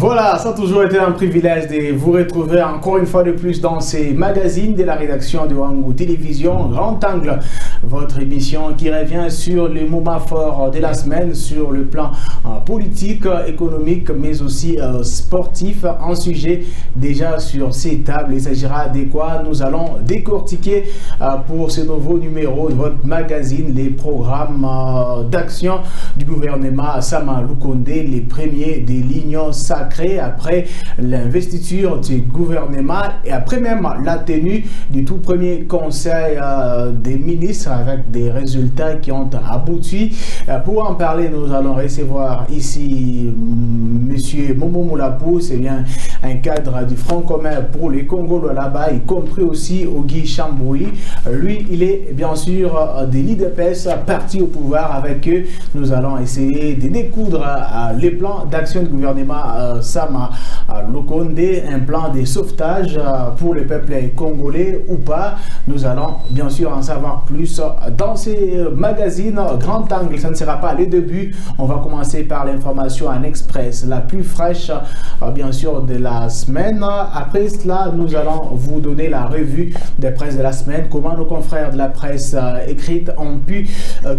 Voilà, ça a toujours été un privilège de vous retrouver encore une fois de plus dans ces magazines de la rédaction de Wangou Télévision, Grand Angle, votre émission qui revient sur les moments forts de la semaine, sur le plan politique, économique, mais aussi sportif. Un sujet déjà sur ces tables, il s'agira de quoi nous allons décortiquer pour ce nouveau numéro de votre magazine, les programmes d'action du gouvernement Sama Lukonde, les premiers des lignes sacrées après l'investiture du gouvernement et après même la tenue du tout premier conseil des ministres avec des résultats qui ont abouti. Pour en parler, nous allons recevoir ici Monsieur Momo Moulapou, c'est bien un cadre du Front commun pour les Congolais là-bas, y compris aussi Ogi Chamboui. Lui, il est bien sûr de l'IDPS, parti au pouvoir. Avec eux, nous allons essayer de découdre les plans d'action du gouvernement Sama Lukonde, un plan de sauvetage pour le peuple congolais ou pas. Nous allons bien sûr en savoir plus dans ces magazines Grand Angle. Ça ne sera pas les débuts. On va commencer par l'information en express, la plus fraîche bien sûr de la semaine. Après cela, nous allons vous donner la revue des presses de la semaine, comment nos confrères de la presse écrite ont pu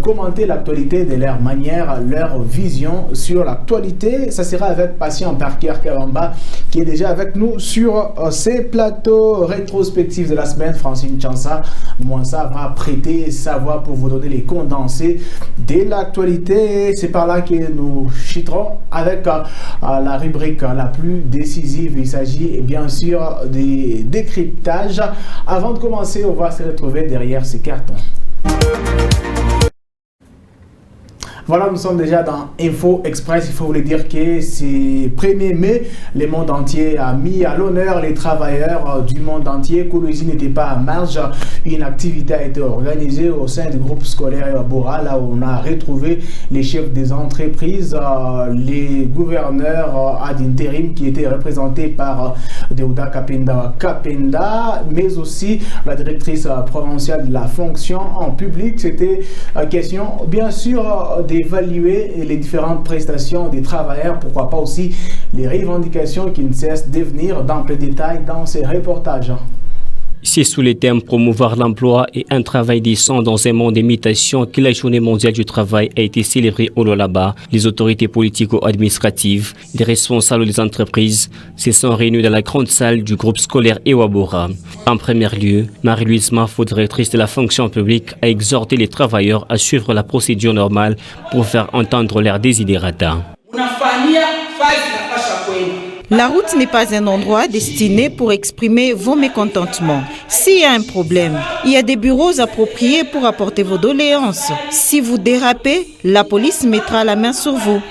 commenter l'actualité de leur manière, leur vision sur l'actualité. Ça sera avec Patient Parker Kawamba qui est déjà avec nous sur ces plateaux rétrospectifs de la semaine. Francine Chansa, moi ça va prêter sa voix pour vous donner les condensés de l'actualité. C'est par là que nous chiterons avec la rubrique la plus décisive. Il s'agit bien sûr des décryptages. Avant de commencer, on va se retrouver derrière ces cartons. Voilà, nous sommes déjà dans Info Express. Il faut vous le dire que c'est 1er mai. Le monde entier a mis à l'honneur les travailleurs du monde entier. Colosi n'était pas à marge. Une activité a été organisée au sein du groupe scolaire Bora, là où on a retrouvé les chefs des entreprises, les gouverneurs ad intérim qui étaient représentés par Deouda Kapenda, mais aussi la directrice provinciale de la fonction en public. C'était question, bien sûr, d'évaluer les différentes prestations des travailleurs, pourquoi pas aussi les revendications qui ne cessent de venir dans le détail dans ces reportages. C'est sous les thèmes promouvoir l'emploi et un travail décent dans un monde d'imitation que la journée mondiale du travail a été célébrée au Lualaba. Les autorités politico-administratives, les responsables des entreprises se sont réunis dans la grande salle du groupe scolaire Ewabora. En premier lieu, Marie-Louise Mafo, directrice de la fonction publique, a exhorté les travailleurs à suivre la procédure normale pour faire entendre leurs desiderata. La route n'est pas un endroit destiné pour exprimer vos mécontentements. S'il y a un problème, il y a des bureaux appropriés pour apporter vos doléances. Si vous dérapez, la police mettra la main sur vous.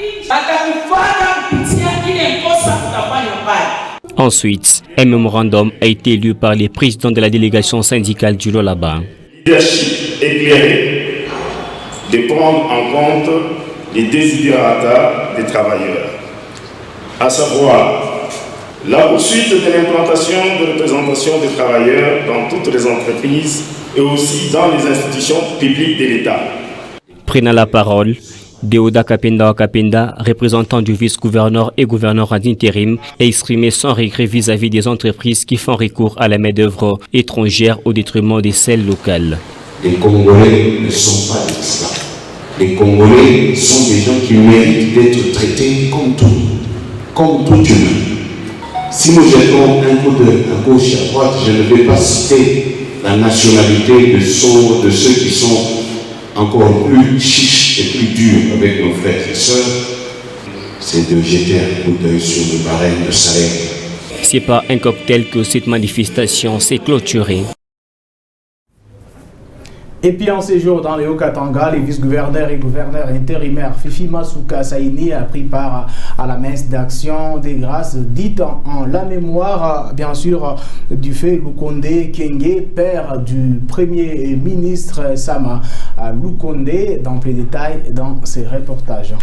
Ensuite, un mémorandum a été lu par les présidents de la délégation syndicale du Lualaba. Leadership éclairé de prendre en compte les desiderata des travailleurs, à savoir la poursuite de l'implantation de représentation des travailleurs dans toutes les entreprises et aussi dans les institutions publiques de l'État. Prenant la parole, Deouda Kapenda, représentant du vice-gouverneur et gouverneur en intérim, a exprimé son regret vis-à-vis des entreprises qui font recours à la main-d'œuvre étrangère au détriment des celles locales. Les Congolais ne sont pas des esclaves. Les Congolais sont des gens qui méritent d'être traités comme tout humain. Si nous jetons un coup à gauche et à droite, je ne vais pas citer la nationalité de ceux qui sont encore plus chiches et plus durs avec nos frères et sœurs. C'est de jeter un coup d'œil sur le barème de salaire. C'est par un cocktail que cette manifestation s'est clôturée. Et puis en séjour dans les Haut-Katanga, les vice-gouverneurs et gouverneurs intérimaires Fifi Masuka Saini a pris part à la messe d'action des grâces dite en la mémoire bien sûr du fait Lukonde Kenge, père du premier ministre Sama Lukonde, dans les détails dans ces reportages.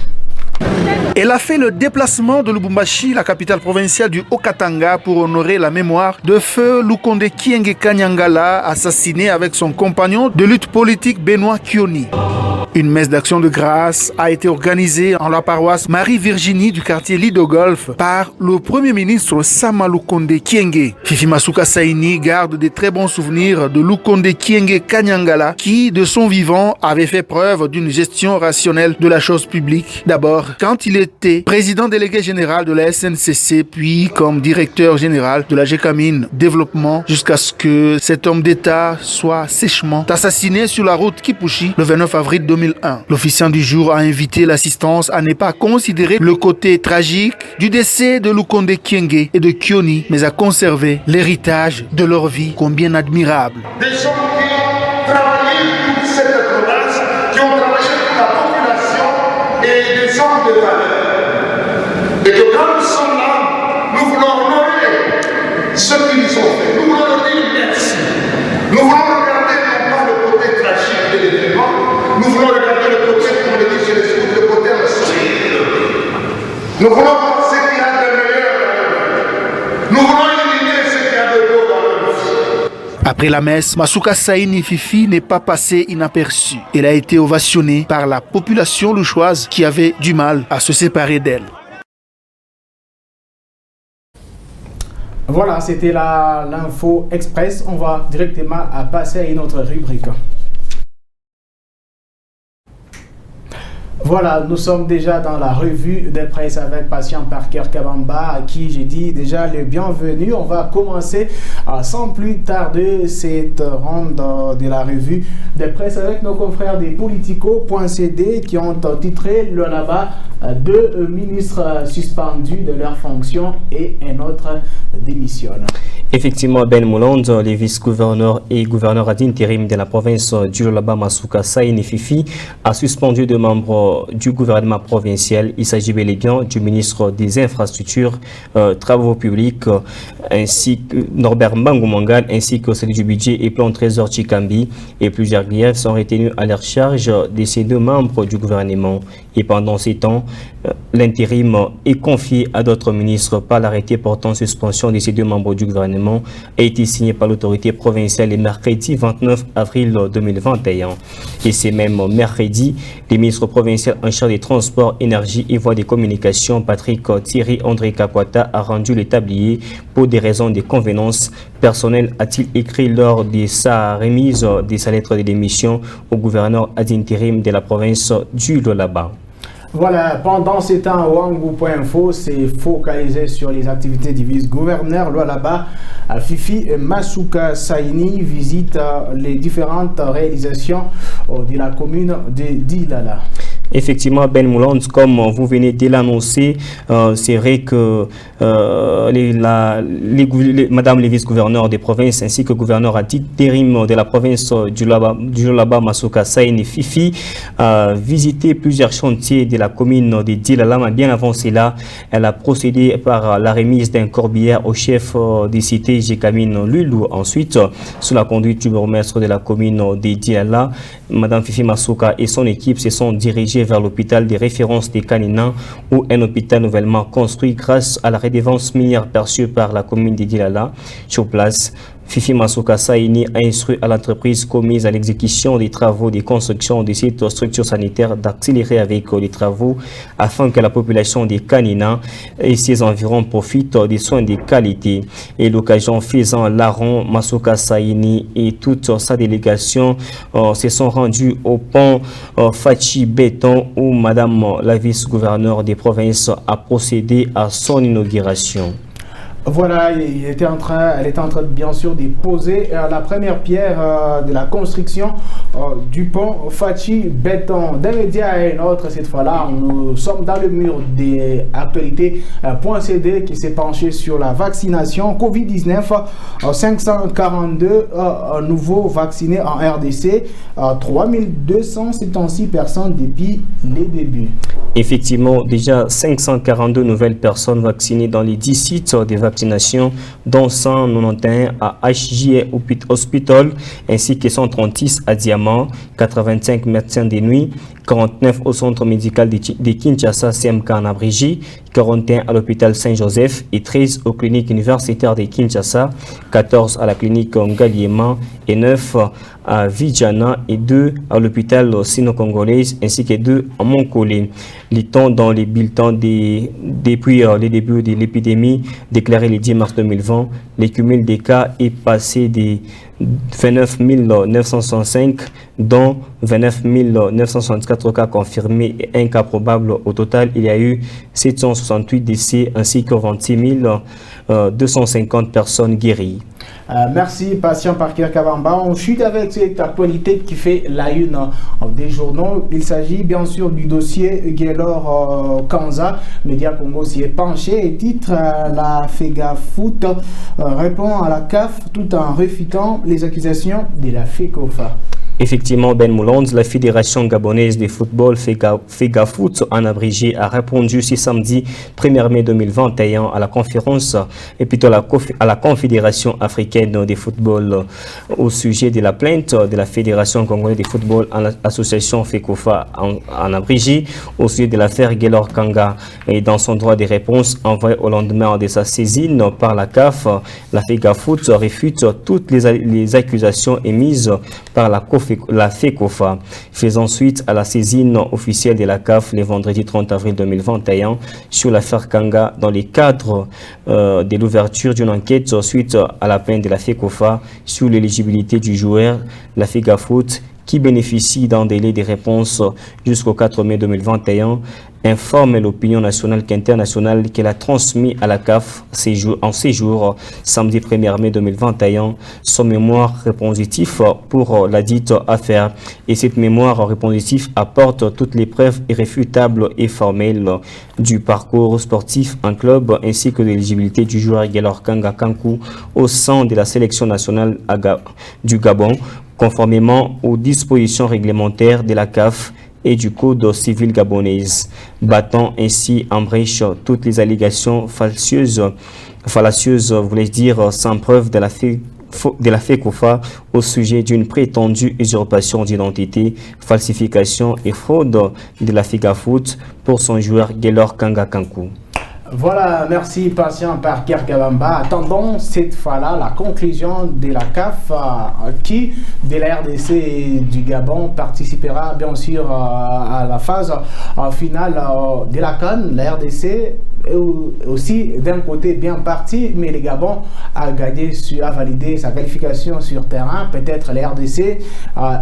Elle a fait le déplacement de Lubumbashi, la capitale provinciale du Haut-Katanga, pour honorer la mémoire de feu Lukonde Kienge Kanyangala, assassiné avec son compagnon de lutte politique Benoît Kioni. Une messe d'action de grâce a été organisée en la paroisse Marie-Virginie du quartier Lido Golf par le Premier ministre Sama Lukonde Kyenge. Fifi Masuka Saini garde de très bons souvenirs de Lukonde Kyenge Kanyangala qui, de son vivant, avait fait preuve d'une gestion rationnelle de la chose publique. D'abord, quand il était président délégué général de la SNCC, puis comme directeur général de la GECAMINE Développement, jusqu'à ce que cet homme d'État soit sèchement assassiné sur la route Kipushi le 29 avril 2001. L'officiant du jour a invité l'assistance à ne pas considérer le côté tragique du décès de Lukonde Kyenge et de Kioni, mais à conserver l'héritage de leur vie combien admirable. Des gens qui ont travaillé pour cette province, qui ont travaillé pour la population et des hommes de valeur. Et que quand nous sommes là, nous voulons honorer ce qu'ils ont fait. Nous voulons leur dire merci. Nous voulons regarder non pas le côté tragique de l'événement, nous voulons regarder le côté, comme le dit chez les scouts, le côté restauré. Nous voulons voir ce qu'il y a de meilleur dans leur vie. Nous voulons éliminer ce qu'il y a de beau dans leur vie. Après la messe, Masuka Saini Fifi n'est pas passé inaperçu. Elle a été ovationnée par la population louchoise qui avait du mal à se séparer d'elle. Voilà, c'était l'info express. On va directement passer à une autre rubrique. Voilà, nous sommes déjà dans la revue de presse avec Patient Parker Kabamba, à qui j'ai dit déjà le bienvenu. On va commencer sans plus tarder cette ronde de la revue de presse avec nos confrères des Politico.cd qui ont titré le là-bas deux ministres suspendus de leurs fonctions et un autre démissionne. Effectivement, Ben Moulande, les vice-gouverneurs et gouverneurs ad intérim de la province du Lolaba Masuka Saini Fifi, a suspendu deux membres du gouvernement provincial. Il s'agit bel et bien du ministre des Infrastructures, Travaux publics, ainsi que Norbert Mbangomangal, ainsi que celui du budget et plan Trésor Chikambi. Et plusieurs griefs sont retenus à leur charge de ces deux membres du gouvernement. Et pendant ces temps, l'intérim est confié à d'autres ministres par l'arrêté portant suspension de ces deux membres du gouvernement a été signé par l'autorité provinciale le mercredi 29 avril 2021. Et c'est même mercredi, les ministres provinciaux en charge des transports, énergie et voies des communications, Patrick Thierry André Kakwata, a rendu le tablier pour des raisons de convenance personnelle, a-t-il écrit lors de sa remise de sa lettre de démission au gouverneur ad intérim de la province du Lolaba. Voilà, pendant ce temps, Wangu.info s'est focalisé sur les activités du vice-gouverneur. Là-bas, Fifi Masuka Saini visite les différentes réalisations de la commune de Dilala. Effectivement, Ben Moulande, comme vous venez de l'annoncer, c'est vrai que Madame les vice-gouverneurs des provinces ainsi que gouverneur à intérim de la province du Lolaba Masuka Saini Fifi a visité plusieurs chantiers de la commune de Dilala. Mais bien avant cela, elle a procédé par la remise d'un corbillard au chef des cités GECAMINE Lulu. Ensuite, sous la conduite du bourgmestre de la commune de Dilala, Madame Fifi Masuka et son équipe se sont dirigés vers l'hôpital des références des Canina, ou un hôpital nouvellement construit grâce à la redevance minière perçue par la commune de Dilala. Sur place, Fifi Masuka Saini a instruit à l'entreprise commise à l'exécution des travaux de construction de cette structure sanitaire d'accélérer avec les travaux afin que la population des Canina et ses environs profitent des soins de qualité. Et l'occasion faisant larron, Masuka Saini et toute sa délégation se sont rendus au pont Fachi Béton où Madame la vice-gouverneure des provinces a procédé à son inauguration. Voilà, elle était en train bien sûr de poser la première pierre de la construction du pont Fachi Béton. D'un média à un autre, cette fois-là, nous sommes dans le mur des actualités.cd qui s'est penché sur la vaccination Covid-19. 542 nouveaux vaccinés en RDC, 3276 personnes depuis les débuts. Effectivement, déjà 542 nouvelles personnes vaccinées dans les 10 sites de vaccination, dont 191 à HJ Hospital ainsi que 136 à Diamant. médicaments, 85 médecins de nuit, 49 au centre médical de Kinshasa CMK en abrégé, 41 à l'hôpital Saint-Joseph et 13 aux cliniques universitaires de Kinshasa, 14 à la clinique Ngaliema et 9 à Vijana et 2 à l'hôpital sino-congolaise ainsi que 2 à Montcolé. Lit-on dans les bulletins depuis le début de l'épidémie déclaré le 10 mars 2020, le cumul des cas est passé de 29 965, dont 29 964 cas confirmés et un cas probable. Au total, il y a eu 768 décès ainsi que 26 250 personnes guéries. Merci, patient Parker Kabamba. On chute avec cette actualité qui fait la une des journaux. Il s'agit bien sûr du dossier Gaylor Kanza. Média Congo s'y est penché et titre la FEGAFOOT répond à la CAF tout en refutant les accusations de la FECOFA. Effectivement, Ben Mouland, la Fédération gabonaise de football FEGAFOOT en abrégé a répondu ce samedi 1er mai 2021 à la conférence et plutôt à la Confédération africaine de football au sujet de la plainte de la Fédération congolaise de football à l'association FECOFA en abrégé au sujet de l'affaire Gaylor Kanga. Et dans son droit de réponse envoyé au lendemain de sa saisine par la CAF, la FEGAFOOT réfute toutes les accusations émises par la FECOFA, faisant suite à la saisine officielle de la CAF le vendredi 30 avril 2021 sur l'affaire Kanga dans le cadre de l'ouverture d'une enquête suite à la plainte de la FECOFA sur l'éligibilité du joueur, la FEGAFOOT, qui bénéficie d'un délai de réponse jusqu'au 4 mai 2021, informe l'opinion nationale qu'internationale qu'elle a transmis à la CAF en séjour samedi 1er mai 2021 son mémoire réponsitif pour la dite affaire. Et cette mémoire réponsitive apporte toutes les preuves irréfutables et formelles du parcours sportif en club ainsi que de l'éligibilité du joueur Gaylor Kanga Kankou au sein de la sélection nationale du Gabon, conformément aux dispositions réglementaires de la CAF et du Code civil gabonaise, battant ainsi en brèche toutes les allégations fallacieuses, voulais-je dire, sans preuve de la FECOFA au sujet d'une prétendue usurpation d'identité, falsification et fraude de la FEGAFOOT pour son joueur Gaylor Kanga Kankou. Voilà, merci patient Parker Kabamba. Attendons cette fois-là la conclusion de la CAF qui, de la RDC et du Gabon, participera bien sûr à la phase finale de la CAN. La RDC est aussi d'un côté bien parti, mais le Gabon a validé sa qualification sur terrain. Peut-être la RDC,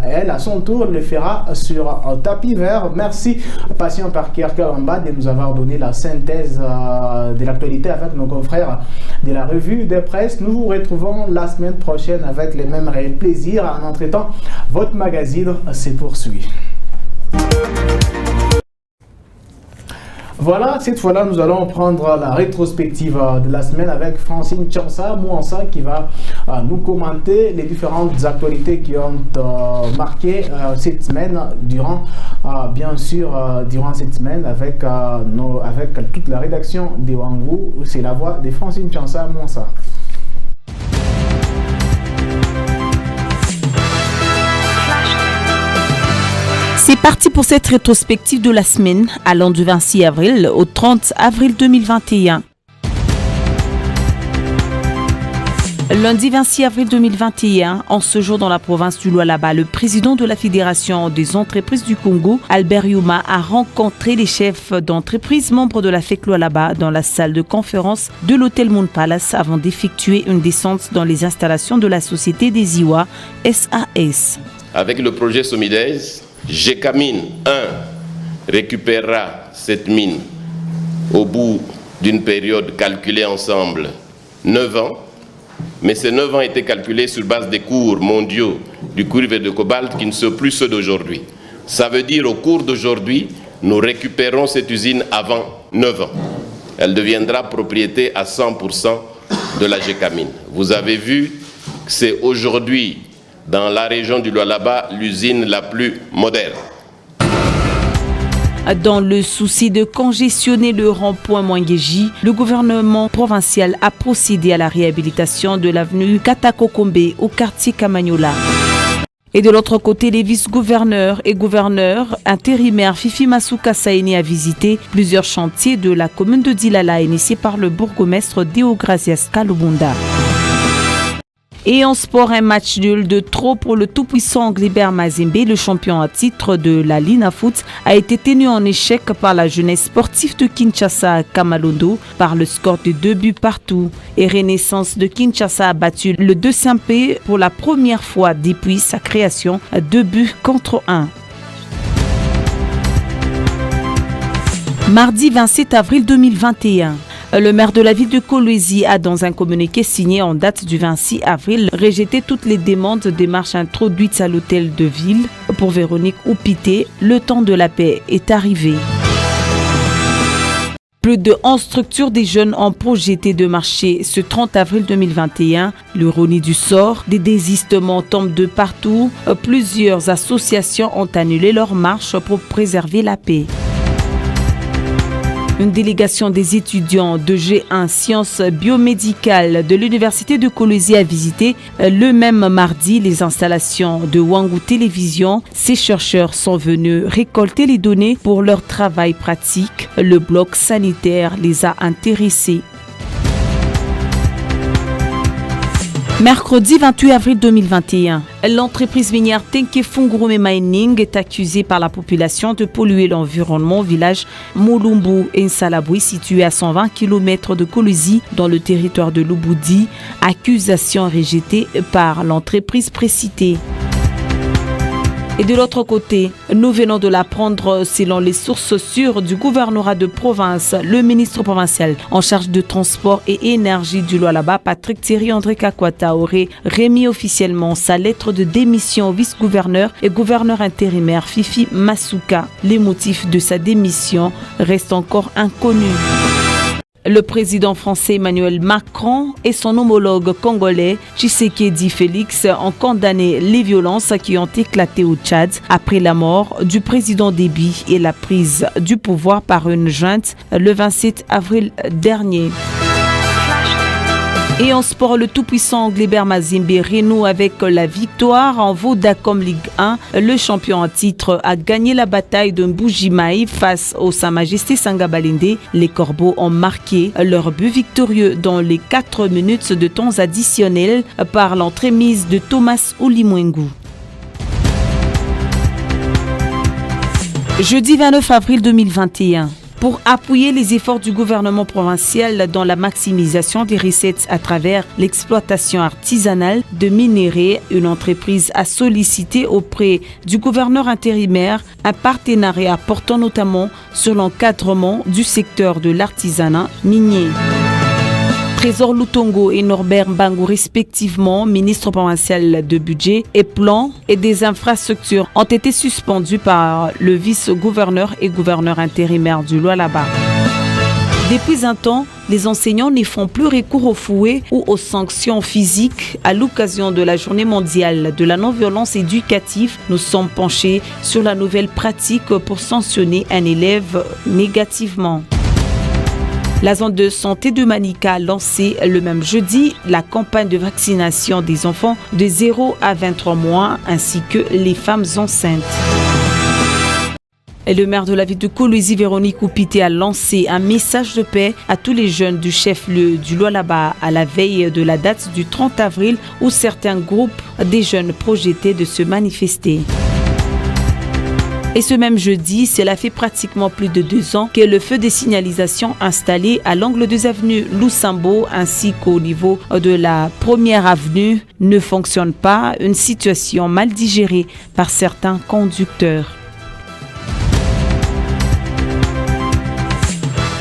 elle, à son tour, le fera sur un tapis vert. Merci patient Parker Kabamba de nous avoir donné la synthèse de l'actualité avec nos confrères de la revue de presse. Nous vous retrouvons la semaine prochaine avec les mêmes réels plaisirs. En entretemps, votre magazine se poursuit. Voilà, cette fois-là, nous allons prendre la rétrospective de la semaine avec Francine Mouansa qui va nous commenter les différentes actualités qui ont marqué cette semaine durant cette semaine avec toute la rédaction de Wangou. C'est la voix de Francine Mouansa. C'est parti pour cette rétrospective de la semaine allant du 26 avril au 30 avril 2021. Lundi 26 avril 2021, en ce jour dans la province du Lualaba, le président de la Fédération des entreprises du Congo, Albert Youma, a rencontré les chefs d'entreprise membres de la FEC Lualaba dans la salle de conférence de l'hôtel Moon Palace avant d'effectuer une descente dans les installations de la société des Iwa SAS. Avec le projet Somides, Gécamine 1 récupérera cette mine au bout d'une période calculée ensemble 9 ans, mais ces 9 ans étaient calculés sur base des cours mondiaux du cuivre et de cobalt qui ne sont plus ceux d'aujourd'hui. Ça veut dire au cours d'aujourd'hui, nous récupérons cette usine avant 9 ans. Elle deviendra propriété à 100% de la Gécamine. Vous avez vu que c'est aujourd'hui dans la région du Lualaba, l'usine la plus moderne. Dans le souci de congestionner le rond-point Mwangeji, le gouvernement provincial a procédé à la réhabilitation de l'avenue Katakokombe au quartier Kamanyola. Et de l'autre côté, les vice-gouverneurs et gouverneurs intérimaires Fifi Masuka Saini a visité plusieurs chantiers de la commune de Dilala initiés par le bourgmestre Deogracias Kalubunda. Et en sport, un match nul de trop pour le tout-puissant Anglibert Mazembe, le champion à titre de la Lina Foot, a été tenu en échec par la jeunesse sportive de Kinshasa à Kamalondo par le score de 2 buts partout. Et Renaissance de Kinshasa a battu le 2MP pour la première fois depuis sa création, 2 buts contre 1. Mardi 27 avril 2021. Le maire de la ville de Kolwezi a, dans un communiqué signé en date du 26 avril, rejeté toutes les demandes de démarches introduites à l'hôtel de ville. Pour Véronique Oupité, le temps de la paix est arrivé. Plus de 11 structures des jeunes ont projeté de marcher ce 30 avril 2021. L'ironie du sort, des désistements tombent de partout. Plusieurs associations ont annulé leur marche pour préserver la paix. Une délégation des étudiants de G1 Sciences biomédicales de l'Université de Kolwezi a visité le même mardi les installations de Wangu Télévision. Ces chercheurs sont venus récolter les données pour leur travail pratique. Le bloc sanitaire les a intéressés. Mercredi 28 avril 2021, l'entreprise minière Tenke Fungurume Mining est accusée par la population de polluer l'environnement au village Mulumbu Nsalaboui situé à 120 km de Kolwezi dans le territoire de Lubudi. Accusation rejetée par l'entreprise précitée. Et de l'autre côté, nous venons de l'apprendre, selon les sources sûres du gouvernorat de province, le ministre provincial en charge de transport et énergie du Lualaba, Patrick Thierry André Kakwata, aurait remis officiellement sa lettre de démission au vice-gouverneur et gouverneur intérimaire Fifi Masuka. Les motifs de sa démission restent encore inconnus. Le président français Emmanuel Macron et son homologue congolais Tshisekedi Félix ont condamné les violences qui ont éclaté au Tchad après la mort du président Déby et la prise du pouvoir par une junte le 27 avril dernier. Et en sport, le tout-puissant Anglibert Mazembe renoue avec la victoire en Vodacom Ligue 1. Le champion en titre a gagné la bataille de Mbujimaï face au Sa Majesté Sangabalende. Les Corbeaux ont marqué leur but victorieux dans les 4 minutes de temps additionnels par l'entremise de Thomas Oulimwengu. Jeudi 29 avril 2021. Pour appuyer les efforts du gouvernement provincial dans la maximisation des recettes à travers l'exploitation artisanale de minerais, une entreprise a sollicité auprès du gouverneur intérimaire un partenariat portant notamment sur l'encadrement du secteur de l'artisanat minier. Trésor Lutongo et Norbert Mbangu, respectivement ministre provincial de budget et plan et des infrastructures, ont été suspendus par le vice-gouverneur et gouverneur intérimaire du Lualaba. Depuis un temps, les enseignants ne font plus recours au fouet ou aux sanctions physiques. À l'occasion de la journée mondiale de la non-violence éducative, nous sommes penchés sur la nouvelle pratique pour sanctionner un élève négativement. La zone de santé de Manika a lancé le même jeudi la campagne de vaccination des enfants de 0 à 23 mois ainsi que les femmes enceintes. Et le maire de la ville de Kolwezi, Véronique Oupité, a lancé un message de paix à tous les jeunes du chef-lieu du Lualaba à la veille de la date du 30 avril où certains groupes des jeunes projetaient de se manifester. Et ce même jeudi, cela fait pratiquement plus de 2 ans que le feu de signalisation installé à l'angle des avenues Lusambo ainsi qu'au niveau de la première avenue ne fonctionne pas, une situation mal digérée par certains conducteurs.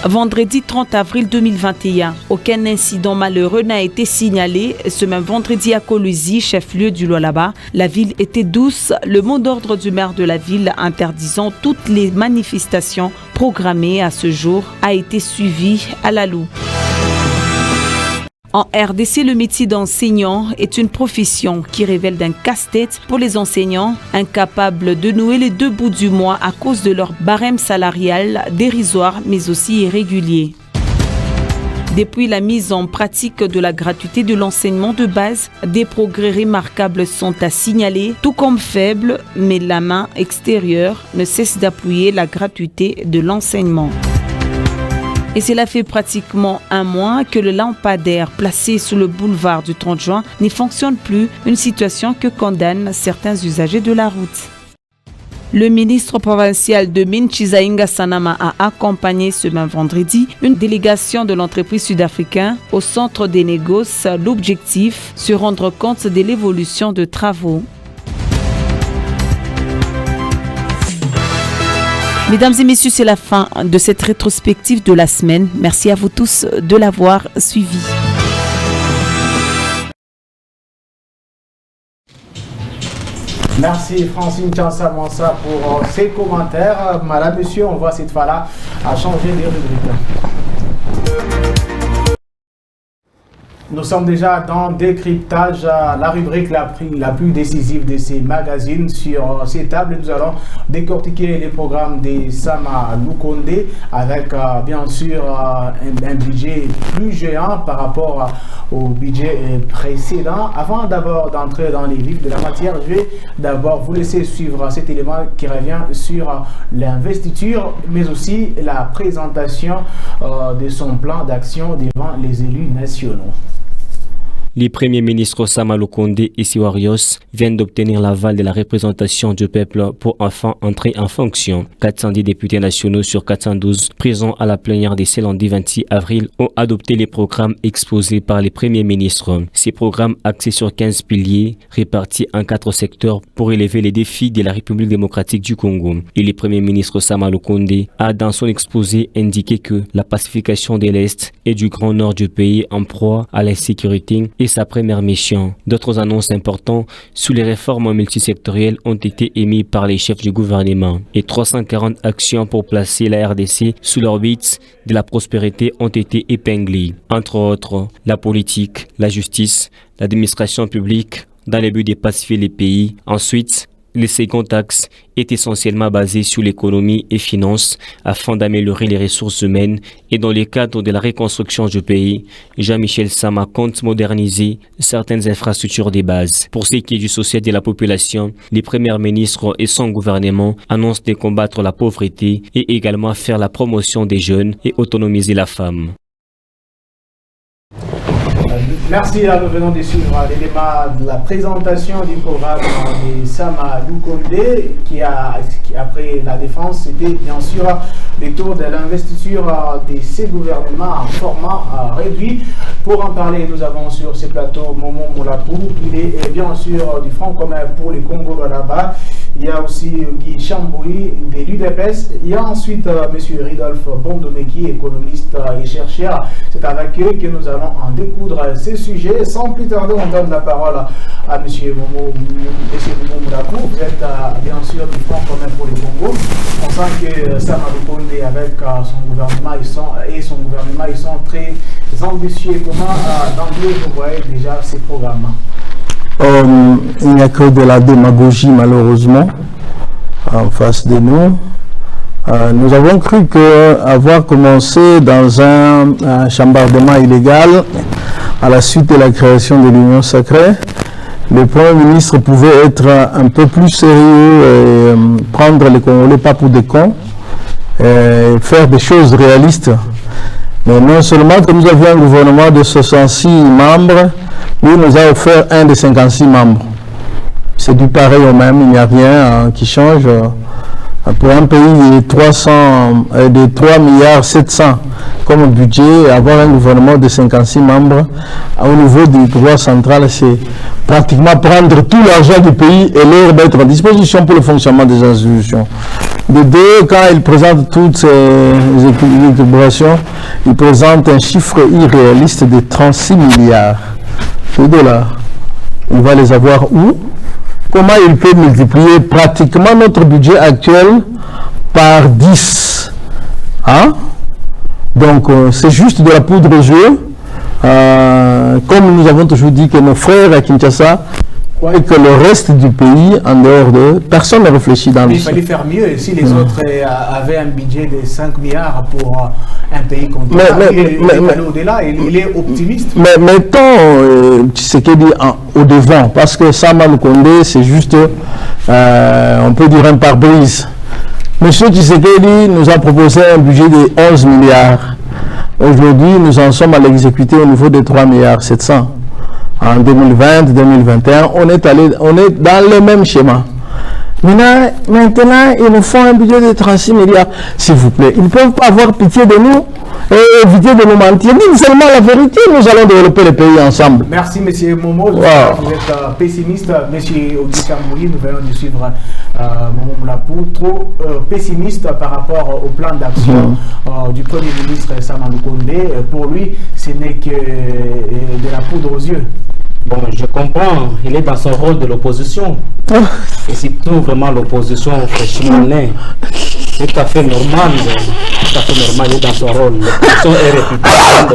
Vendredi 30 avril 2021, aucun incident malheureux n'a été signalé. Ce même vendredi à Kolwezi, chef-lieu du Lualaba, la ville était douce. Le mot d'ordre du maire de la ville interdisant toutes les manifestations programmées à ce jour a été suivi à la loupe. En RDC, le métier d'enseignant est une profession qui révèle d'un casse-tête pour les enseignants incapables de nouer les 2 bouts du mois à cause de leur barème salarial dérisoire mais aussi irrégulier. Depuis la mise en pratique de la gratuité de l'enseignement de base, des progrès remarquables sont à signaler, tout comme faibles, mais la main extérieure ne cesse d'appuyer la gratuité de l'enseignement. Et cela fait pratiquement un mois que le lampadaire placé sous le boulevard du 30 juin ne fonctionne plus, une situation que condamnent certains usagers de la route. Le ministre provincial de Mines, Chizainga Sanama, a accompagné ce même vendredi une délégation de l'entreprise sud-africaine au centre des négoces. L'objectif, se rendre compte de l'évolution de travaux. Mesdames et messieurs, c'est la fin de cette rétrospective de la semaine. Merci à vous tous de l'avoir suivi. Merci Francine Chansa-Mansa pour ces commentaires. Madame, monsieur, on va cette fois-là à changer de rubrique. Nous sommes déjà dans décryptage, la rubrique la plus décisive de ces magazines. Sur ces tables, nous allons décortiquer les programmes de Sama Lukonde avec bien sûr un budget plus géant par rapport au budget précédent. Avant d'abord d'entrer dans les vifs de la matière, je vais d'abord vous laisser suivre cet élément qui revient sur l'investiture, mais aussi la présentation de son plan d'action devant les élus nationaux. Les premiers ministres Sama Lukonde et Siwarios viennent d'obtenir l'aval de la représentation du peuple pour enfin entrer en fonction. 410 députés nationaux sur 412 présents à la plénière des lundi 26 avril ont adopté les programmes exposés par les premiers ministres. Ces programmes axés sur 15 piliers répartis en 4 secteurs pour élever les défis de la République démocratique du Congo. Et le premier ministre Sama Lukonde a dans son exposé indiqué que la pacification de l'Est et du Grand Nord du pays en proie à l'insécurité et sa première mission. D'autres annonces importantes sur les réformes multisectorielles ont été émises par les chefs du gouvernement et 340 actions pour placer la RDC sous l'orbite de la prospérité ont été épinglées. Entre autres, la politique, la justice, l'administration publique dans le but de pacifier les pays. Ensuite, le second axe est essentiellement basé sur l'économie et finances afin d'améliorer les ressources humaines et dans le cadre de la reconstruction du pays, Jean-Michel Sama compte moderniser certaines infrastructures de base. Pour ce qui est du social de la population, les premiers ministres et son gouvernement annoncent de combattre la pauvreté et également faire la promotion des jeunes et autonomiser la femme. Merci, nous venons de suivre l'élément de la présentation du programme de Sama Lukonde qui après la défense, c'était bien sûr le tour de l'investiture de ces gouvernements en format réduit. Pour en parler, nous avons sur ce plateau Momo Moulapou, il est bien sûr du Front commun pour les Congo-Lualaba. Il y a aussi Guy Chamboui de l'UDPS. Il y a ensuite M. Ridolphe Bondomeki, économiste et chercheur. C'est avec eux que nous allons en découdre ces sujets. Sans plus tarder, on donne la parole à M. Momo Moulapou. Vous êtes bien sûr du Front commun pour les Congo. On sent que Sama Lukonde avec son gouvernement, ils sont très ambitieux. Comment d'emblée vous voyez déjà ces programmes? Il n'y a que de la démagogie malheureusement en face de nous. Nous avons cru qu'avoir commencé dans un chambardement illégal à la suite de la création de l'Union sacrée, le Premier ministre pouvait être un peu plus sérieux et prendre les Congolais pas pour des cons et faire des choses réalistes. Mais non seulement que nous avions un gouvernement de 66 membres, lui nous a offert un de 56 membres. C'est du pareil au même, il n'y a rien qui change. Pour un pays de 3 milliards 700 comme budget, avoir un gouvernement de 56 membres au niveau du pouvoir central, c'est pratiquement prendre tout l'argent du pays et leur mettre à disposition pour le fonctionnement des institutions. De deux, quand il présente toutes ces équilibrations, il présente un chiffre irréaliste de 36 milliards de dollars. Il va les avoir où? Comment il peut multiplier pratiquement notre budget actuel par 10 hein? Donc c'est juste de la poudre aux yeux. Comme nous avons toujours dit que nos frères à Kinshasa croient que le reste du pays, en dehors de... Personne ne réfléchit dans le... Il fallait faire mieux si les autres avaient un budget de 5 milliards pour un pays comme ça. Il est allé au-delà, il est optimiste. Mais mettons Tshisekedi au devant, parce que Sama Lukonde, c'est juste, on peut dire, un pare-brise. Monsieur Tshisekedi nous a proposé un budget de 11 milliards. Aujourd'hui, nous en sommes à l'exécuter au niveau de 3 milliards 700. En 2020-2021, on est dans le même schéma. Maintenant, ils nous font un budget de 36 milliards. S'il vous plaît, ils ne peuvent pas avoir pitié de nous et éviter de nous mentir. Dites seulement la vérité, nous allons développer le pays ensemble. Merci, M. Momo. Vous êtes pessimiste. M. Ogi Chambouli, nous venons de suivre Momo Moulapou, trop pessimiste par rapport au plan d'action du Premier ministre Sama Lukonde. Pour lui, ce n'est que de la poudre aux yeux. Bon, je comprends, il est dans son rôle de l'opposition. Et c'est tout vraiment l'opposition fraîchement née. C'est tout à fait normal. Il est dans son rôle. L'opposition est républicaine.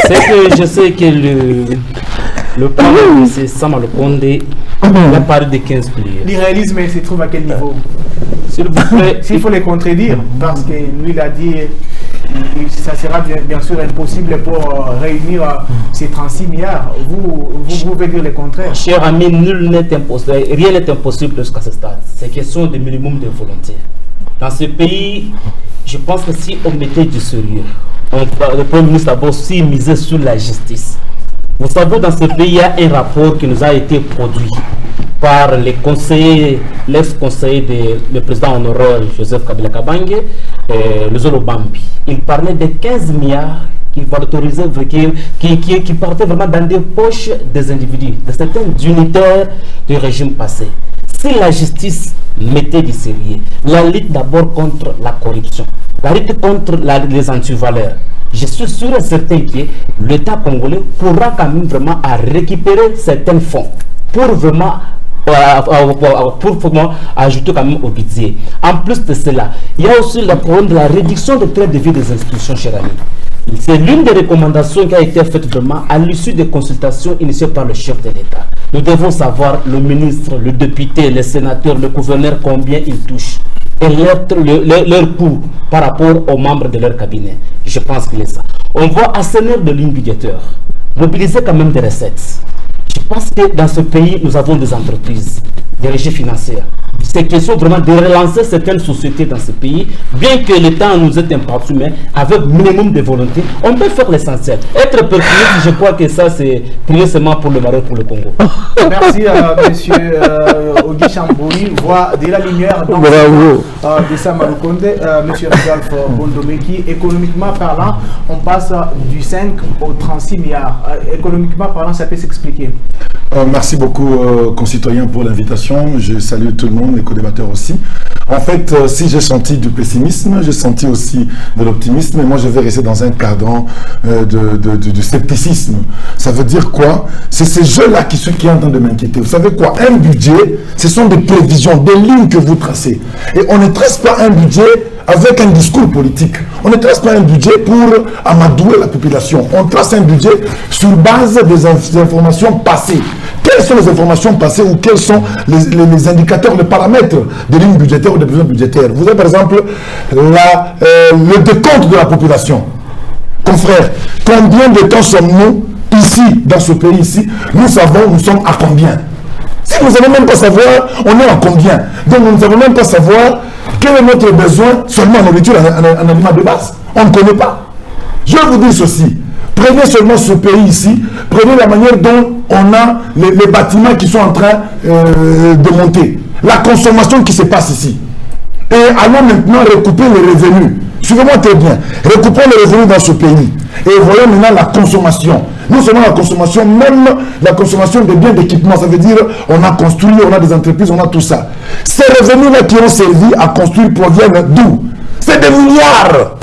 C'est que je sais que le plan de M. Sama Lukonde, il a parlé de 15 piliers. L'irréalisme se trouve à quel niveau? S'il vous plaît. S'il faut les contredire, parce que lui, il a dit ça sera bien sûr impossible pour réunir ces 36 milliards. Vous pouvez dire le contraire. Cher ami, rien n'est impossible jusqu'à ce stade. C'est question de minimum de volonté. Dans ce pays, je pense que si on mettait du sérieux, le Premier ministre d'abord aussi misait sur la justice. Vous savez, dans ce pays, il y a un rapport qui nous a été produit par les conseillers, l'ex-conseiller du président honoraire Joseph Kabila Kabange, le Zolo Bambi. Il parlait de 15 milliards qui partaient vraiment dans des poches des individus, de certains unitaires du régime passé. Si la justice mettait du sérieux, la lutte d'abord contre la corruption, la lutte contre les antivaleurs, je suis sûr et certain que l'État congolais pourra quand même vraiment à récupérer certains fonds pour vraiment ajouter quand même au budget. En plus de cela, il y a aussi le problème de la réduction des traits de vie des institutions, chers amis. C'est l'une des recommandations qui a été faite vraiment à l'issue des consultations initiées par le chef de l'État. Nous devons savoir, le ministre, le député, les sénateurs, le gouverneur, combien ils touchent et leur coût par rapport aux membres de leur cabinet. Je pense qu'il est ça. On va assainir de lignes budgétaires, mobiliser quand même des recettes. Je pense que dans ce pays, nous avons des entreprises, des régies financières. C'est question vraiment de relancer certaines sociétés dans ce pays, bien que le temps nous est imparti, mais avec minimum de volonté, on peut faire l'essentiel. Être pertinent, je crois que ça, c'est prier seulement pour le Maroc, pour le Congo. Merci, monsieur Ogi Chambouli. Voix de la lumière dans de Sama Lukonde, monsieur Rodolphe Bondomeki. Économiquement parlant, on passe du 5 au 36 milliards. Économiquement parlant, ça peut s'expliquer. Merci beaucoup, concitoyens, pour l'invitation. Je salue tout le monde, les co-débatteurs aussi. En fait, si j'ai senti du pessimisme, j'ai senti aussi de l'optimisme, et moi je vais rester dans un cadran du scepticisme. Ça veut dire quoi? C'est ces jeux-là qui sont en train de m'inquiéter. Vous savez quoi? Un budget, ce sont des prévisions, des lignes que vous tracez. Et on ne trace pas un budget avec un discours politique. On ne trace pas un budget pour amadouer la population. On trace un budget sur base des informations passées. Quelles sont les informations passées ou quels sont les indicateurs, les paramètres des lignes budgétaires ou des besoins budgétaires? Vous avez par exemple le décompte de la population. Confrères, combien de temps sommes-nous ici, dans ce pays ici? Nous savons, nous sommes à combien? Si nous ne savons même pas savoir, on est à combien? Donc nous ne savons même pas savoir quel est notre besoin seulement en nourriture, en aliments de base. On ne connaît pas. Je vais vous dire ceci. Prenez seulement ce pays ici, prenez la manière dont on a les bâtiments qui sont en train de monter, la consommation qui se passe ici. Et allons maintenant recouper les revenus. Suivez-moi très bien. Recoupons les revenus dans ce pays. Et voyons maintenant la consommation. Non seulement la consommation, même la consommation de biens d'équipement. Ça veut dire on a construit, on a des entreprises, on a tout ça. Ces revenus-là qui ont servi à construire proviennent d'où? C'est des milliards.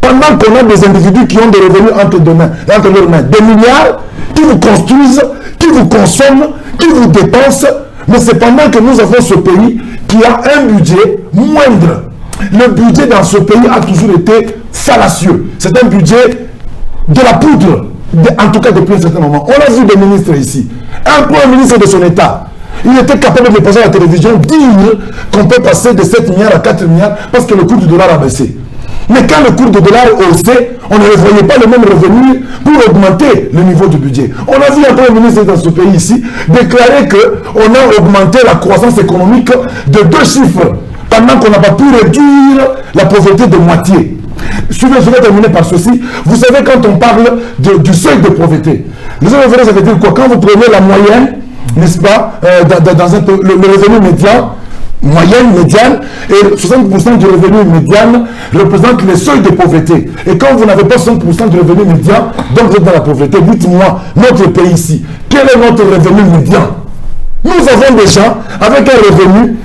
Pendant qu'on a des individus qui ont des revenus entre leurs mains, des milliards qui vous construisent, qui vous consomment, qui vous dépensent, mais c'est pendant que nous avons ce pays qui a un budget moindre. Le budget dans ce pays a toujours été fallacieux. C'est un budget de la poudre, en tout cas depuis un certain moment. On a vu des ministres ici. Un premier ministre de son État, il était capable de passer à la télévision, dire qu'on peut passer de 7 milliards à 4 milliards parce que le coût du dollar a baissé. Mais quand le cours de dollar est haussé, on ne voyait pas le même revenu pour augmenter le niveau du budget. On a vu un Premier ministre dans ce pays ici déclarer qu'on a augmenté la croissance économique de 2 chiffres pendant qu'on n'a pas pu réduire la pauvreté de moitié. Je vais terminer par ceci. Vous savez, quand on parle du seuil de pauvreté, les autres références, ça veut dire quoi? Quand vous prenez la moyenne, n'est-ce pas, le revenu médian, moyenne, médiane, et 60% du revenu médian représente les seuils de pauvreté. Et quand vous n'avez pas 60% du revenu médian, donc vous êtes dans la pauvreté. Dites-moi, notre pays ici, quel est notre revenu médian? Nous avons des gens avec un revenu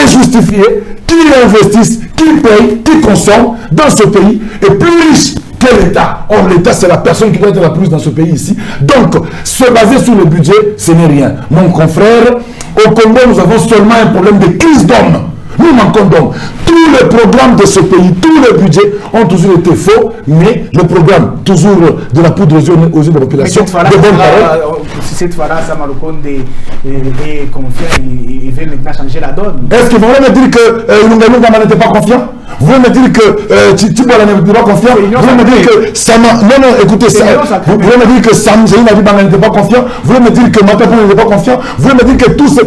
injustifié, qui investissent, qui payent, qui consomment dans ce pays, et plus riche que l'État. Or, l'État, c'est la personne qui doit être la plus dans ce pays ici. Donc, se baser sur le budget, ce n'est rien. Mon confrère, au Congo, nous avons seulement un problème de crise d'hommes. Nous manquons d'hommes. Tous les programmes de ce pays, tous les budgets ont toujours été faux, mais le programme, toujours de la poudre aux yeux de la population, de bonnes paroles. Cette fois-là, Sama Lukonde est confiant, il veut maintenant changer la donne. Est-ce que vous voulez me dire que Lunga n'était pas confiant? Vous voulez me dire que Tibola n'était pas confiant? Vous voulez me dire que Sama... Non, écoutez, ça, vous voulez me dire que Sam Zéhi n'était pas confiant? Vous voulez me dire que Matapo n'était pas confiant? Vous voulez me dire que tous,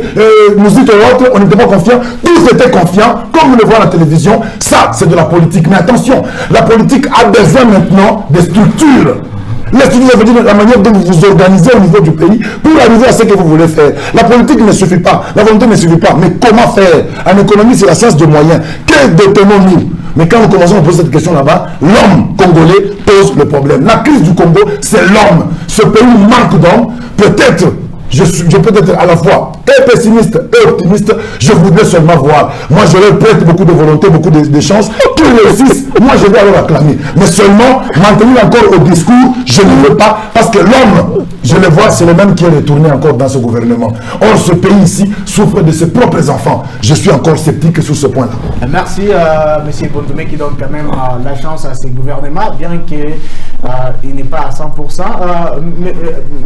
nous dites autres, on n'était pas confiants? Tous étaient confiants, comme vous le voyez à la télévision. Ça, c'est de la politique. Mais attention, la politique a besoin maintenant des structures. La structure, ça veut dire la manière dont vous vous organisez au niveau du pays pour arriver à ce que vous voulez faire. La politique ne suffit pas, la volonté ne suffit pas. Mais comment faire? En économie, c'est la science de moyens. Que détenons-nous? Mais quand nous commençons à poser cette question là-bas, l'homme congolais pose le problème. La crise du Congo, c'est l'homme. Ce pays manque d'hommes. Peut-être, je peux être à la fois et pessimiste et optimiste. Je voudrais seulement voir. Moi, je leur prête beaucoup de volonté, beaucoup de chances. Qu'ils réussissent, moi, je vais alors acclamer. Mais seulement, maintenir encore au discours, je ne veux pas. Parce que l'homme, je le vois, c'est le même qui est retourné encore dans ce gouvernement. Or, ce pays ici souffre de ses propres enfants. Je suis encore sceptique sur ce point-là. Merci, M. Bondomé, qui donne quand même la chance à ce gouvernement, bien qu'il n'est pas à 100%.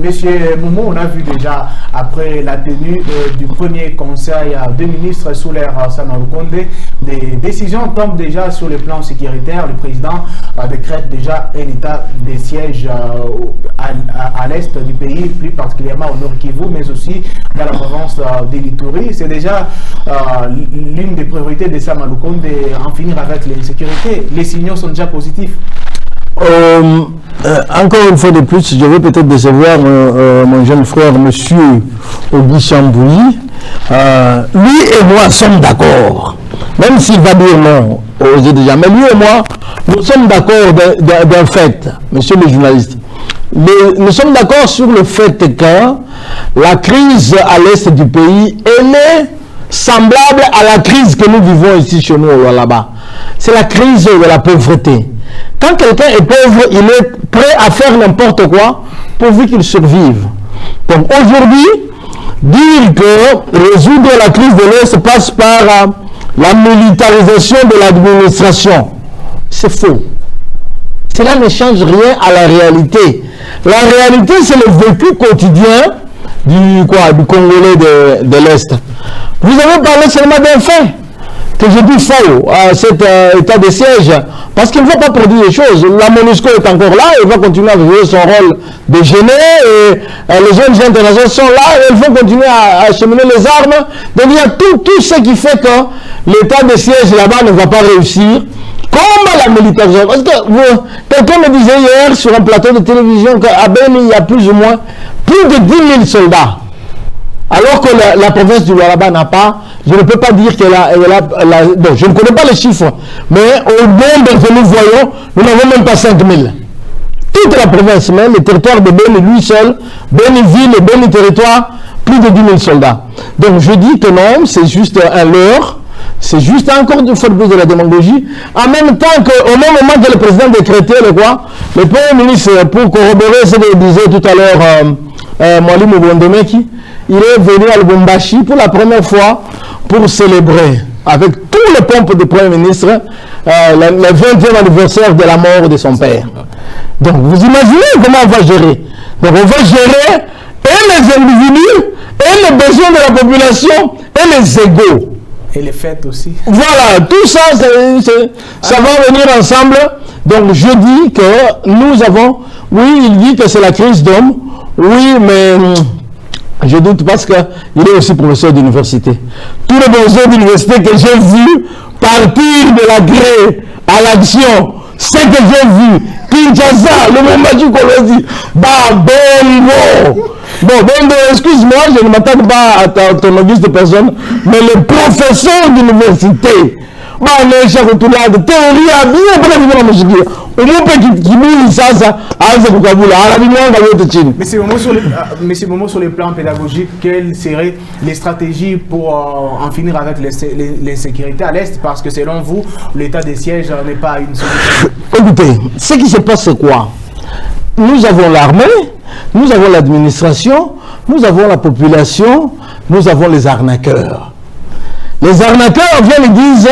Monsieur Momo, on a vu déjà, après la tenue du premier conseil des ministres sous l'ère Sama Lukonde, des décisions tombent déjà sur le plan sécuritaire. Le président décrète déjà un état de siège à l'est du pays, plus particulièrement au nord Kivu, mais aussi dans la province de l'Ituri. C'est déjà l'une des priorités de Sama Lukonde, en finir avec l'insécurité. Les signaux sont déjà positifs. Encore une fois de plus, je vais peut-être décevoir mon jeune frère, monsieur Auguste Chambouli. Lui et moi sommes d'accord, même s'il va dire non aux déjà. Mais lui et moi, nous sommes d'accord d'un fait, monsieur le journaliste. Nous sommes d'accord sur le fait que la crise à l'est du pays, elle est semblable à la crise que nous vivons ici chez nous là-bas. C'est la crise de la pauvreté. Quand quelqu'un est pauvre, il est prêt à faire n'importe quoi pourvu qu'il survive. Donc aujourd'hui, dire que résoudre la crise de l'Est passe par la militarisation de l'administration, c'est faux. Cela ne change rien à la réalité. La réalité, c'est le vécu quotidien du Congolais de l'Est. Vous avez parlé seulement d'un fait que je dis faux à cet état de siège, parce qu'il ne va pas produire les choses. La MONUSCO est encore là, elle va continuer à jouer son rôle de gêner, et les ONG internationales sont là, et elles vont continuer à acheminer les armes. Donc il y a tout ce qui fait que l'état de siège là-bas ne va pas réussir. Comme la militarisation. Parce que quelqu'un me disait hier sur un plateau de télévision qu'à Beni, il y a plus ou moins plus de 10 000 soldats. Alors que la province du Lualaba n'a pas, je ne peux pas dire qu'elle a bon, je ne connais pas les chiffres, mais au nombre que nous voyons, nous n'avons même pas 5 000. Toute la province, même le territoire de Beni, lui seul, Beni ville et Beni territoire, plus de 10 000 soldats. Donc je dis que non, c'est juste un leurre. C'est juste encore une fois de plus de la démagogie. En même temps qu'au même moment que le président décrétait le Premier ministre, pour corroborer ce que disait tout à l'heure Mwalimu Bondomeki, il est venu à Lubumbashi pour la première fois pour célébrer avec tous les pompes du Premier ministre le 20e anniversaire de la mort de son père. Donc vous imaginez comment on va gérer. Donc on va gérer et les individus, et les besoins de la population, et les égaux. Et les fêtes aussi. Voilà, tout ça, ça va venir ensemble. Donc je dis que nous avons, oui, il dit que c'est la crise d'homme, oui, mais je doute parce qu'il est aussi professeur d'université. Tous les professeurs d'université que j'ai vus partir de la gré à l'action, ce que j'ai vu, Kinshasa, le moment du Colosie, Bongo. Bon, excuse-moi, je ne m'attaque pas à ton auguste personne, mais le professeur d'université, les chefs de théorie a bien prévu la musique. Au moins, qui dit ça, mais c'est moment sur le plan pédagogique, quelles seraient les stratégies pour en finir avec l'insécurité à l'Est? Parce que selon vous, l'état des sièges n'est pas une solution. Écoutez, ce qui se passe, c'est quoi? Nous avons l'armée, nous avons l'administration, nous avons la population, nous avons les arnaqueurs. Les arnaqueurs viennent et disent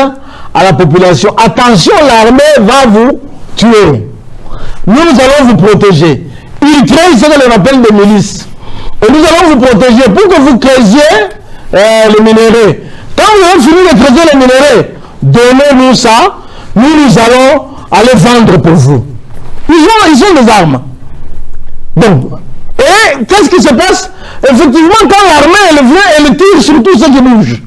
à la population, attention, l'armée va vous tuer. Nous allons vous protéger. Ils créent ce que l'on appelle des milices. Et nous allons vous protéger pour que vous créiez les minéraux. Quand vous avez fini de creuser les minéraux, donnez-nous ça, nous allons aller vendre pour vous. Ils ont des armes. Donc, et qu'est-ce qui se passe? Effectivement, quand l'armée elle vient, elle tire sur tout ce qui bouge.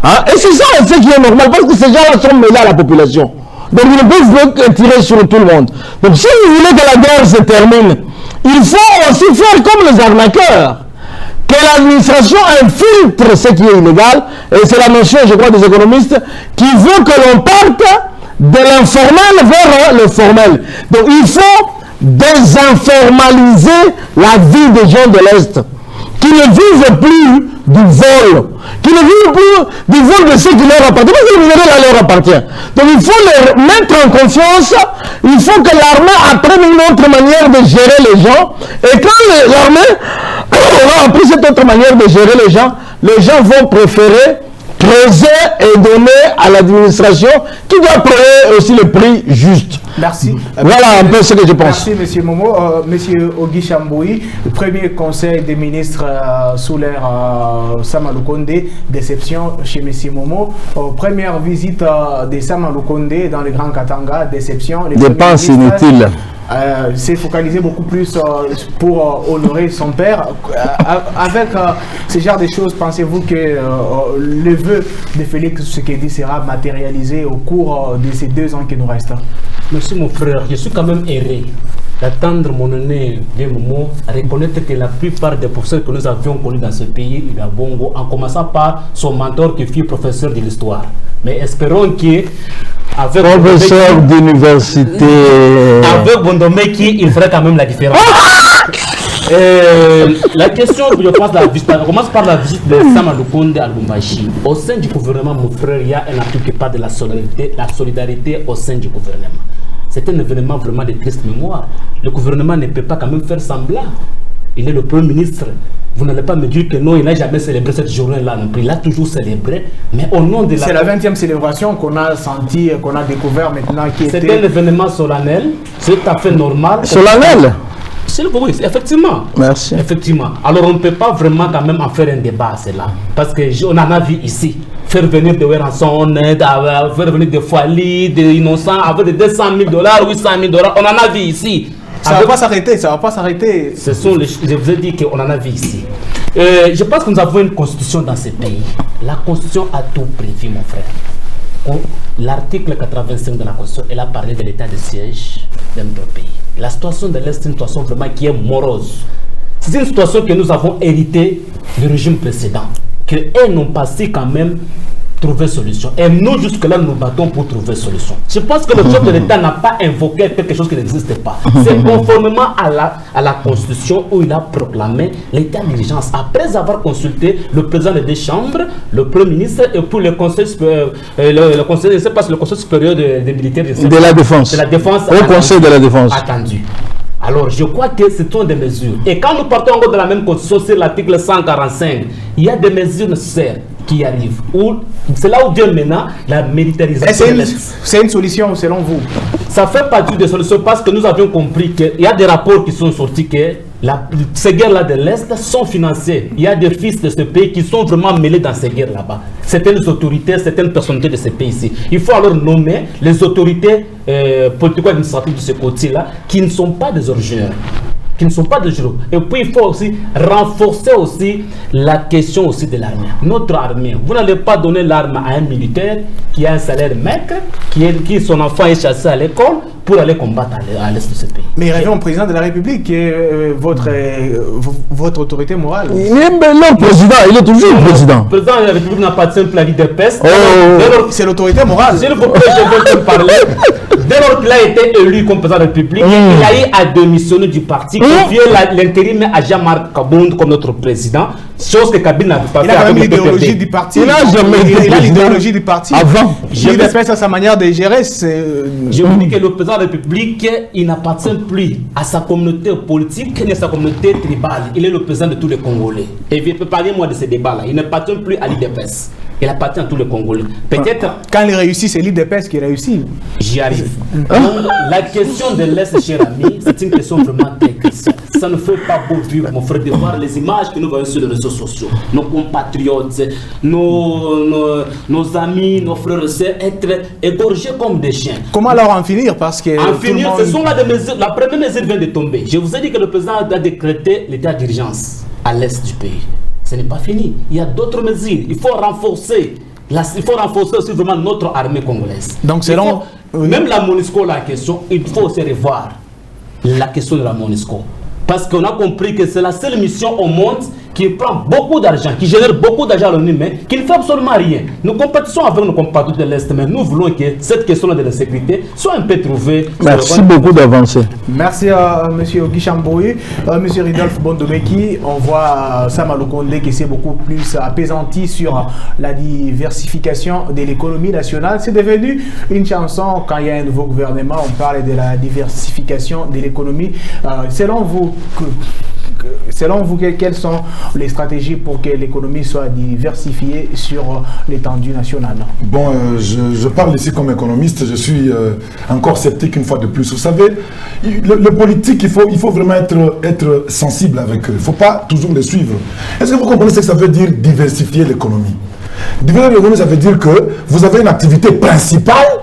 Hein? Et c'est ça ce qui est normal, parce que ces gens-là sont mêlés à la population. Donc ils ne peuvent pas tirer sur tout le monde. Donc si vous voulez que la guerre se termine, il faut aussi faire comme les arnaqueurs. Que l'administration infiltre ce qui est illégal, et c'est la notion, je crois, des économistes, qui veut que l'on parte de l'informel vers le formel. Donc il faut désinformaliser la vie des gens de l'Est, qui ne vivent plus du vol, qui ne vivent plus du vol de ce qui leur appartient, parce que le minerai leur appartient. Donc il faut les mettre en confiance, il faut que l'armée apprenne une autre manière de gérer les gens, et quand l'armée aura appris cette autre manière de gérer les gens vont préférer creuser et donner à l'administration qui doit payer aussi le prix juste. Merci. Voilà un peu ce que je pense. Merci, M. Momo. M. Ogi Chamboui, le premier conseil des ministres sous l'ère Sama Lukonde, déception chez M. Momo. Première visite de Sama Lukonde dans le Grand Katanga, déception. Dépenses inutiles. S'est focalisé beaucoup plus pour honorer son père. Avec ce genre de choses, pensez-vous que le vœu de Félix Tshisekedi sera matérialisé au cours de ces 2 ans qui nous restent? Merci mon frère, je suis quand même erré d'attendre mon aîné des moments à reconnaître que la plupart des professeurs que nous avions connus dans ce pays, il y a Bongo, en commençant par son mentor qui fut professeur de l'histoire. Mais espérons que avec professeur d'université avec Bondomeki, il ferait quand même la différence. La question, je pense, on commence par la visite de Sama Lukonde à Lubumbashi. Au sein du gouvernement, mon frère, il y a un appui qui parle de la solidarité au sein du gouvernement. C'est un événement vraiment de triste mémoire. Le gouvernement ne peut pas quand même faire semblant. Il est le Premier ministre. Vous n'allez pas me dire que non, il n'a jamais célébré cette journée-là non plus. Il a toujours célébré, mais au nom de la... C'est la 20e célébration qu'on a senti, qu'on a découvert maintenant. C'est un événement solennel, c'est tout à fait normal. Solennel? Oui, effectivement. Merci. Effectivement. Alors on ne peut pas vraiment quand même en faire un débat à cela. Parce qu'on en a vu ici. Faire venir de Weranson, faire venir de Fouali, des innocents, avec des $200 000, $800 000, on en a vu ici. Ça ne va pas s'arrêter, ça ne va pas s'arrêter. Ce sont les, je vous ai dit qu'on en a vu ici. Je pense que nous avons une constitution dans ce pays. La constitution a tout prévu, mon frère. L'article 85 de la constitution, elle a parlé de l'état de siège de notre pays. La situation de l'Est, c'est une situation vraiment qui est morose. C'est une situation que nous avons héritée du régime précédent. Qu'elles n'ont pas su quand même trouver solution. Et nous, jusque-là, nous battons pour trouver solution. Je pense que le chef de l'État n'a pas invoqué quelque chose qui n'existe pas. C'est conformément à la Constitution où il a proclamé l'état d'urgence. Après avoir consulté le président des 2 chambres, le Premier ministre et puis le Conseil supérieur, le Conseil supérieur des militaires de la défense. De la défense. Au Conseil de la défense. Attendu. Alors, je crois que ce sont des mesures. Et quand nous partons encore de la même constitution, c'est l'article 145, il y a des mesures nécessaires qui arrivent. C'est là où vient maintenant la militarisation. C'est une solution selon vous? Ça fait partie des solutions parce que nous avions compris qu'il y a des rapports qui sont sortis que ces guerres-là de l'Est sont financées. Il y a des fils de ce pays qui sont vraiment mêlés dans ces guerres là-bas. Certaines autorités, certaines personnalités de ces pays-ci. Il faut alors nommer les autorités politico-administratives de ce côté-là qui ne sont pas des originaires. Qui ne sont pas de jurons. Et puis il faut aussi renforcer aussi la question aussi de l'armée. Notre armée, vous n'allez pas donner l'arme à un militaire qui a un salaire maigre, qui son enfant est chassé à l'école pour aller combattre à l'est de ce pays. Mais il revient au président de la République qui est votre autorité morale. Le président, il est toujours le président. Le président de la République n'a pas de simple avis de peste. C'est l'autorité morale. S'il vous plaît, je veux te parler. Dès lors qu'il a été élu comme président de la République, il a eu à démissionner du parti, confier l'intérim à Jean-Marc Kabound comme notre président, chose que Kabila n'a pas fait. Il a quand même l'idéologie du parti. Il n'a jamais été président. L'idéologie du parti. Avant. L'UDPS a sa manière de gérer. Je vous dis que le président de la République, il n'appartient plus à sa communauté politique ni à sa communauté tribale. Il est le président de tous les Congolais. Et parlez-moi de ces débats-là. Il n'appartient plus à l'UDPS. Il appartient à tous les Congolais. Peut-être. Quand il réussit, c'est l'UDPS qui réussit. J'y arrive. Donc, la question de l'Est, cher ami, c'est une question vraiment très cruciale. Ça ne fait pas beau vivre, mon frère, de voir les images que nous voyons sur les réseaux sociaux. Nos compatriotes, nos amis, nos frères et sœurs être égorgés comme des chiens. Comment alors en finir? Parce que en finir, ce sont là des mesures. La première mesure vient de tomber. Je vous ai dit que le président a décrété l'état d'urgence à l'Est du pays. Ce n'est pas fini. Il y a d'autres mesures. Il faut renforcer. Il faut renforcer aussi vraiment notre armée congolaise. Donc selon... Même la MONUSCO, la question, il faut aussi revoir la question de la MONUSCO. Parce qu'on a compris que c'est la seule mission au monde qui prend beaucoup d'argent, qui génère beaucoup d'argent à l'ONU, mais qui ne fait absolument rien. Nous compétissons avec nos compatriotes de l'Est, mais nous voulons que cette question de la sécurité soit un peu trouvée. Merci beaucoup d'avancer. Merci à M. Guy Chamboui, M. Ridolphe Bondomeki. On voit Sama Lukonde qui s'est beaucoup plus apaisanti sur la diversification de l'économie nationale. C'est devenu une chanson quand il y a un nouveau gouvernement, on parle de la diversification de l'économie. Selon vous, quelles sont les stratégies pour que l'économie soit diversifiée sur l'étendue nationale? Bon, je parle ici comme économiste, je suis encore sceptique une fois de plus. Vous savez, le politique, il faut vraiment être sensible avec eux. Il ne faut pas toujours les suivre. Est-ce que vous comprenez ce que ça veut dire diversifier l'économie? Diversifier l'économie, ça veut dire que vous avez une activité principale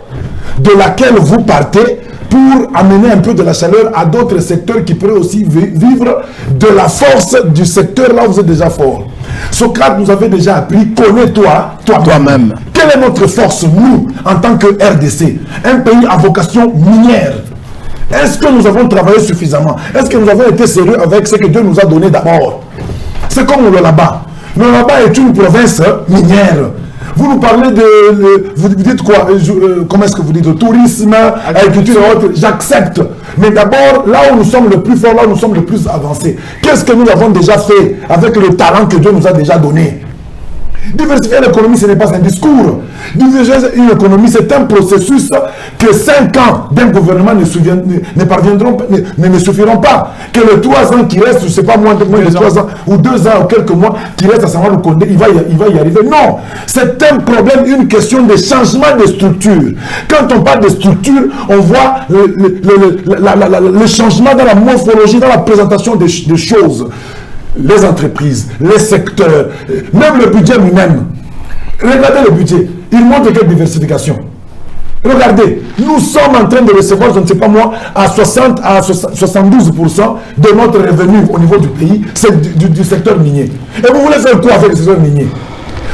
de laquelle vous partez pour amener un peu de la chaleur à d'autres secteurs qui pourraient aussi vivre de la force du secteur là où vous êtes déjà fort. Socrate nous avait déjà appris, connais-toi toi-même. Quelle est notre force, nous, en tant que RDC, un pays à vocation minière? Est-ce que nous avons travaillé suffisamment? Est-ce que nous avons été sérieux avec ce que Dieu nous a donné d'abord? C'est comme le Lolaba. Le Lolaba est une province minière. Vous nous parlez de... Vous dites quoi? Comment est-ce que vous dites? Le tourisme, agriculture et autres. J'accepte. Mais d'abord, là où nous sommes le plus forts, là où nous sommes le plus avancés, qu'est-ce que nous avons déjà fait avec le talent que Dieu nous a déjà donné? Diversifier l'économie, ce n'est pas un discours. Diversifier une économie, c'est un processus que 5 ans d'un gouvernement ne suffiront pas. Que les 3 ans qui restent, je ne sais pas, moins de 3 ans, ou 2 ans ou quelques mois qui restent à Sama Lukonde, il va y arriver. Non, c'est un problème, une question de changement de structure. Quand on parle de structure, on voit le changement dans la morphologie, dans la présentation des choses. Les entreprises, les secteurs, même le budget lui-même. Regardez le budget, il montre quelle diversification. Regardez, nous sommes en train de recevoir, je ne sais pas moi, à 60 à 72% de notre revenu au niveau du pays, c'est du secteur minier. Et vous voulez faire quoi avec le secteur minier?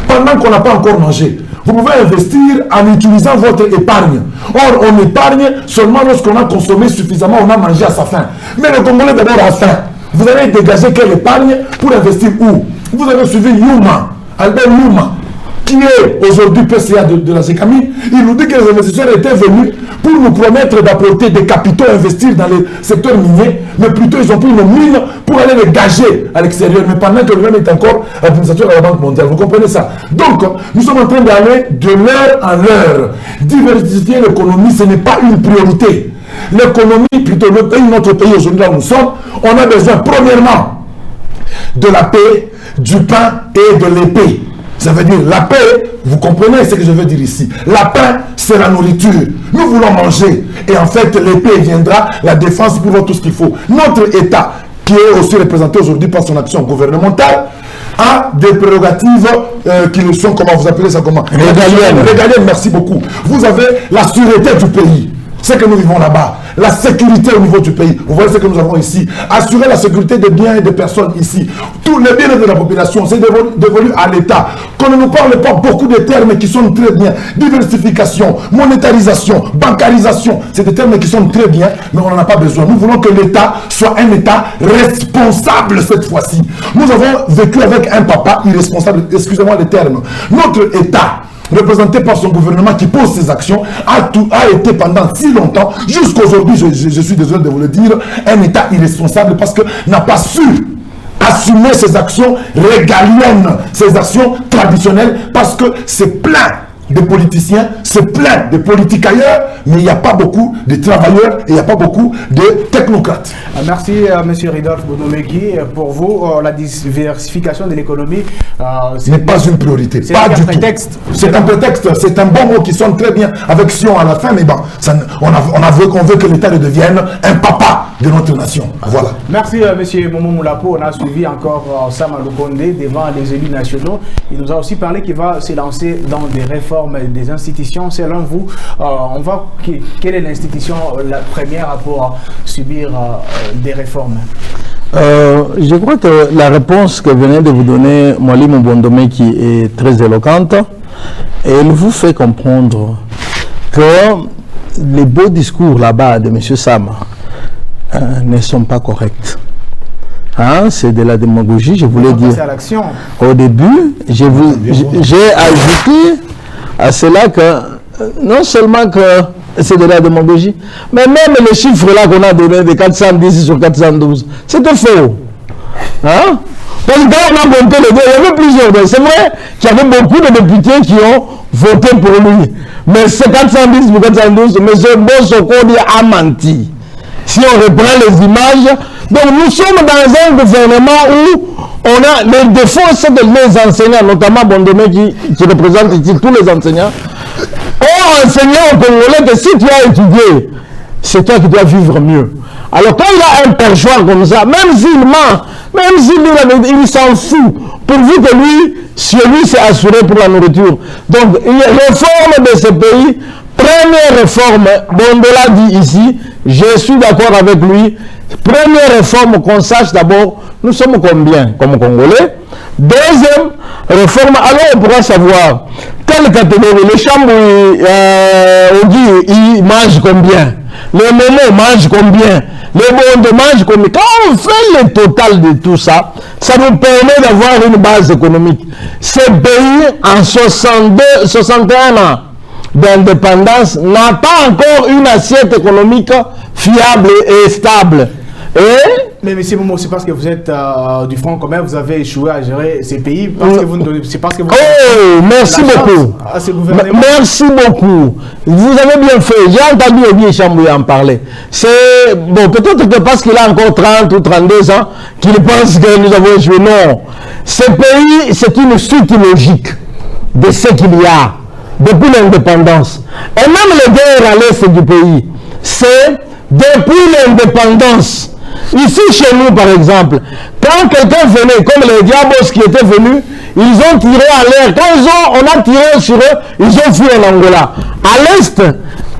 Pendant qu'on n'a pas encore mangé, vous pouvez investir en utilisant votre épargne. Or, on épargne seulement lorsqu'on a consommé suffisamment, on a mangé à sa faim. Mais le Congolais d'abord a faim. Vous allez dégager quelle épargne pour investir où? Vous avez suivi Youma, Albert Youma, qui est aujourd'hui PCA de la Gécamine. Il nous dit que les investisseurs étaient venus pour nous promettre d'apporter des capitaux à investir dans le secteur minier, mais plutôt ils ont pris nos mines pour aller les gager à l'extérieur, mais pendant que lui-même est encore administrateur à la Banque mondiale. Vous comprenez ça? Donc, nous sommes en train d'aller de l'heure en l'heure. Diversifier l'économie, ce n'est pas une priorité. L'économie, plutôt le pays, notre pays aujourd'hui là où nous sommes, on a besoin premièrement de la paix, du pain et de l'épée. Ça veut dire la paix, vous comprenez ce que je veux dire ici. La paix, c'est la nourriture. Nous voulons manger. Et en fait, l'épée viendra, la défense pour tout ce qu'il faut. Notre État, qui est aussi représenté aujourd'hui par son action gouvernementale, a des prérogatives qui ne sont, comment vous appelez ça, comment? Régaliennes, merci beaucoup. Vous avez la sûreté du pays. Ce que nous vivons là-bas, la sécurité au niveau du pays. Vous voyez ce que nous avons ici. Assurer la sécurité des biens et des personnes ici. Tous les biens de la population, c'est dévolu à l'État. Qu'on ne nous parle pas beaucoup de termes qui sont très bien. Diversification, monétarisation, bancarisation. C'est des termes qui sont très bien, mais on n'en a pas besoin. Nous voulons que l'État soit un État responsable cette fois-ci. Nous avons vécu avec un papa irresponsable, excusez-moi les termes. Notre État, représenté par son gouvernement qui pose ses actions, a été pendant si longtemps, jusqu'aujourd'hui, je suis désolé de vous le dire, un État irresponsable parce que n'a pas su assumer ses actions régaliennes, ses actions traditionnelles, parce que c'est plein de politiciens, c'est plein de politiques ailleurs, mais il n'y a pas beaucoup de travailleurs et il n'y a pas beaucoup de technocrates. Merci M. Ridolphe Bonomeki. Pour vous, la diversification de l'économie n'est pas une priorité. C'est pas un du prétexte. Tout. C'est un prétexte, c'est un bon mot qui sonne très bien avec Sion à la fin, mais bon, on veut que l'État devienne un papa de notre nation. Voilà. Merci M. Momo Moulapo. On a suivi encore Samalou Kondé devant les élus nationaux. Il nous a aussi parlé qu'il va se lancer dans des réformes des institutions. Selon vous, quelle est l'institution la première pour subir des réformes? Je crois que la réponse que venait de vous donner Mwali Mbondome qui est très éloquente, elle vous fait comprendre que les beaux discours là-bas de M. Sama ne sont pas corrects. Hein, c'est de la démagogie, je voulais dire. Au début, j'ai ajouté à cela que non seulement que c'est de la démagogie, mais même les chiffres là qu'on a donné de 410 sur 412, c'était faux. Hein? Parce que quand on a monté le deux, il y avait plusieurs. C'est vrai qu'il y avait beaucoup de députés qui ont voté pour lui. Mais c'est 410 pour 412, M. Bosokodi a menti. Si on reprend les images, donc nous sommes dans un gouvernement où on a les défauts, c'est de les enseignants, notamment Bondomé qui représente ici tous les enseignants, ont enseigné aux Congolais que si tu as étudié, c'est toi qui dois vivre mieux. Alors quand il a un perchoir comme ça, même s'il ment, même s'il il s'en fout, pourvu que lui, chez lui, c'est assuré pour la nourriture. Donc, réforme de ce pays, première réforme, Bondola dit ici, je suis d'accord avec lui, première réforme qu'on sache d'abord, nous sommes combien comme Congolais. Deuxième réforme, alors on pourra savoir quelle catégorie, les chambres, on dit, ils mangent combien, les momos mangent combien, les bondes mangent combien. Quand on fait le total de tout ça, ça nous permet d'avoir une base économique. Ce pays, en 61 ans d'indépendance, n'a pas encore une assiette économique fiable et stable. Mais M. Momo, c'est parce que vous êtes du Front commun, vous avez échoué à gérer ces pays, parce que vous ne donnez, c'est parce que vous merci beaucoup. À ce gouvernement. Merci beaucoup. Vous avez bien fait. J'ai entendu Obi Chamboué en parler. C'est bon, peut-être que parce qu'il a encore 30 ou 32 ans, qu'il pense que nous avons échoué. Non. Ce pays, c'est une suite logique de ce qu'il y a depuis l'indépendance. Et même les guerres à l'est du pays, c'est depuis l'indépendance. Ici, chez nous, par exemple, quand quelqu'un venait, comme les Diabos qui étaient venus, ils ont tiré à l'air. Quand on a tiré sur eux, ils ont fui en Angola. À l'est,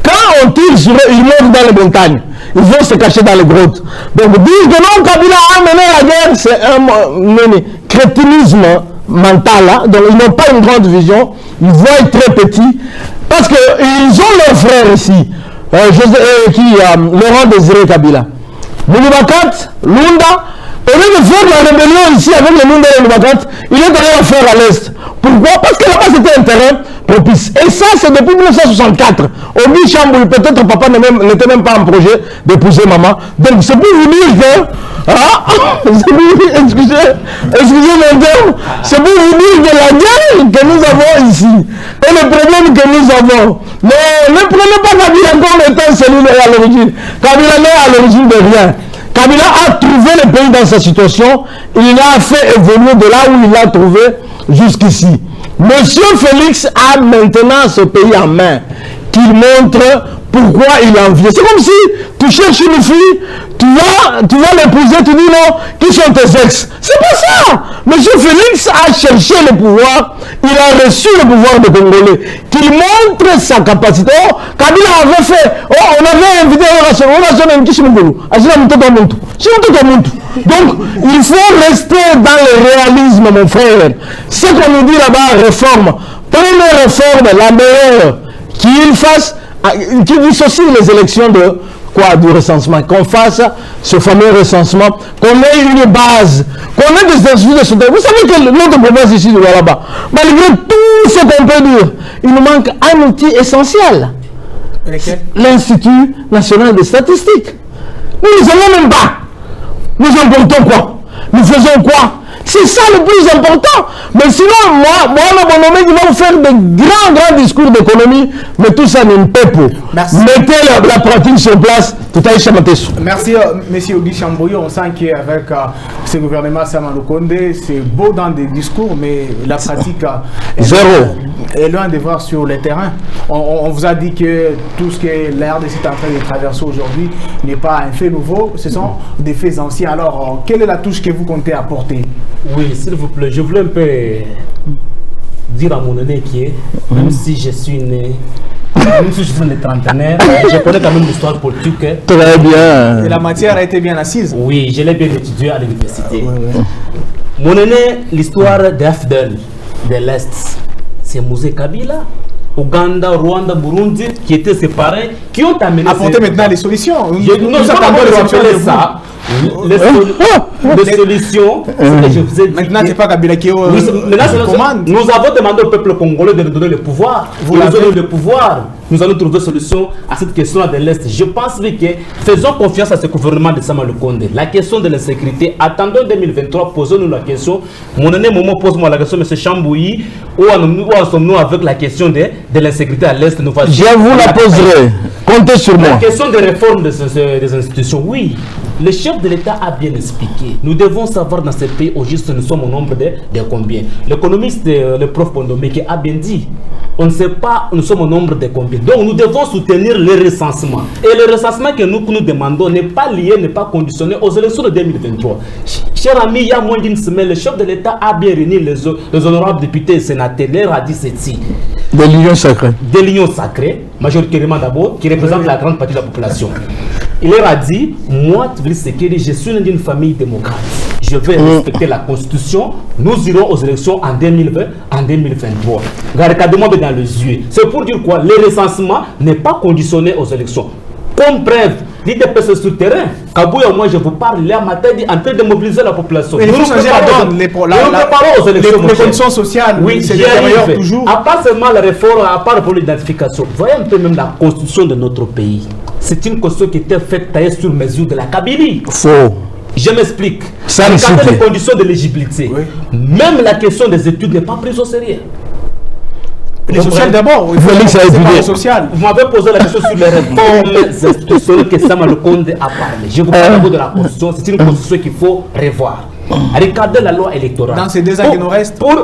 quand on tire sur eux, ils montent dans les montagnes. Ils vont se cacher dans les grottes. Donc, dire que non, Kabila a mené la guerre, c'est un crétinisme mental. Hein? Donc, ils n'ont pas une grande vision. Ils voient très petit. Parce qu'ils ont leurs frères ici. Laurent Désiré Kabila. Moulibakat, Lunda, au lieu de faire la rébellion ici avec les Lunda et Moulibakat, il est allé en faire à l'est. Pourquoi? Parce que là-bas c'était un terrain propice. Et ça c'est depuis 1964. Obi Chamboui, peut-être papa n'était même pas en projet d'épouser maman. Donc c'est pour vous dire que, excusez mon terme, c'est pour vous dire que la guerre que nous avons ici, et le problème que nous avons, ne prenez pas Kabila comme étant celui à l'origine. Kabila n'est à l'origine de rien. Kabila a trouvé le pays dans sa situation, il l'a fait évoluer de là où il l'a trouvé jusqu'ici. Monsieur Félix a maintenant ce pays en main, qu'il montre pourquoi il est envié. C'est comme si tu cherches une fille, tu vas l'épouser, tu dis non, qui sont tes ex? C'est pas ça. Monsieur Félix a cherché le pouvoir, il a reçu le pouvoir de Congolais, qu'il montre sa capacité. Oh, Kabila avait fait, on avait invité donc, il faut rester dans le réalisme, mon frère. Ce qu'on nous dit là-bas, réforme. Première réforme, la meilleure, qu'il fasse, qu'il dissocie les élections de quoi, du recensement, qu'on fasse ce fameux recensement, qu'on ait une base, qu'on ait des instituts de soutien. Vous savez que notre province ici de là-bas, malgré tout ce qu'on peut dire, il nous manque un outil essentiel. L'Institut national des statistiques. Nous ne savons même pas. Nous importons quoi? Nous faisons quoi? C'est ça le plus important. Mais sinon, moi, le bonhomme qui va vous faire de grands discours d'économie, mais tout ça n'est pas pour. Mettez la pratique sur place, tout à fait. Merci, M. Ogi Chamboyo. On sent qu'avec ce gouvernement Sama Lukonde, c'est beau dans des discours, mais la pratique est loin de voir sur le terrain. On vous a dit que tout ce que l'RDC est en train de traverser aujourd'hui n'est pas un fait nouveau, ce sont des faits anciens. Alors, quelle est la touche que vous comptez apporter? Oui, s'il vous plaît, je voulais un peu dire à mon aîné qui est, même si je suis né, même si je suis né trentenaire, je connais quand même l'histoire politique. Très bien. Et la matière a été bien assise? Oui, je l'ai bien étudié à l'université. Mon aîné, l'histoire d'AFDEL, de l'Est, c'est Mosé Kabila, Ouganda, Rwanda, Burundi, qui étaient séparés, qui ont amené... Apporter maintenant les solutions. Nous attendons les solutions de ça. Les solutions, je vous ai dit. Maintenant, c'est pas Kabila qui commande. Nous avons demandé au peuple congolais de nous donner le pouvoir. Vous nous donnez le pouvoir. Nous allons trouver solution à cette question-là de l'Est. Je pense que faisons confiance à ce gouvernement de Sama Lukonde. La question de l'insécurité, attendons 2023, posons-nous la question. Mon aîné Momo pose-moi la question, M. Chambouyi, où en sommes-nous avec la question de l'insécurité à l'Est? Je vous la poserai. Comptez sur moi. La question de réforme des institutions, oui. Le chef de l'État a bien expliqué. Nous devons savoir dans ce pays, au juste, nous sommes au nombre de combien. L'économiste, le prof Bondomeke a bien dit, on ne sait pas, nous sommes au nombre de combien. Donc nous devons soutenir le recensement. Et le recensement que nous demandons n'est pas lié, n'est pas conditionné aux élections de 2023. Cher ami, il y a moins d'une semaine, le chef de l'État a bien réuni les honorables députés et sénateurs. Leur a dit ceci. Des lions sacrés. Des lions sacrés, majoritairement d'abord, qui représentent la grande partie de la population. Il leur a dit, moi, je suis d'une famille démocrate. Je vais respecter la Constitution. Nous irons aux élections en 2020, en 2023. Regardez-moi dans les yeux. C'est pour dire quoi? Le recensement n'est pas conditionné aux élections. Comme preuve, l'IDPS sur le terrain. Kabouya, moi je vous parle, il est en train de mobiliser la population. Mais il faut changer la donne. Nous préparons aux élections. Les conditions sociales, oui, c'est d'ailleurs toujours. À part seulement la réforme, à part pour l'identification, voyez un peu même la constitution de notre pays. C'est une constitution qui était faite taillée sur mesure de la Kabylie. Faux. Je m'explique. Regardez les conditions d'éligibilité. Oui. Même la question des études n'est pas prise au sérieux. Les sociales d'abord, vous m'avez posé la question sur les réformes institutionnelles que Sama Lukonde a parlé. Je vous parle de la constitution, c'est une constitution qu'il faut revoir. Regardez la loi électorale. Dans ces 2 ans qui nous restent. Pour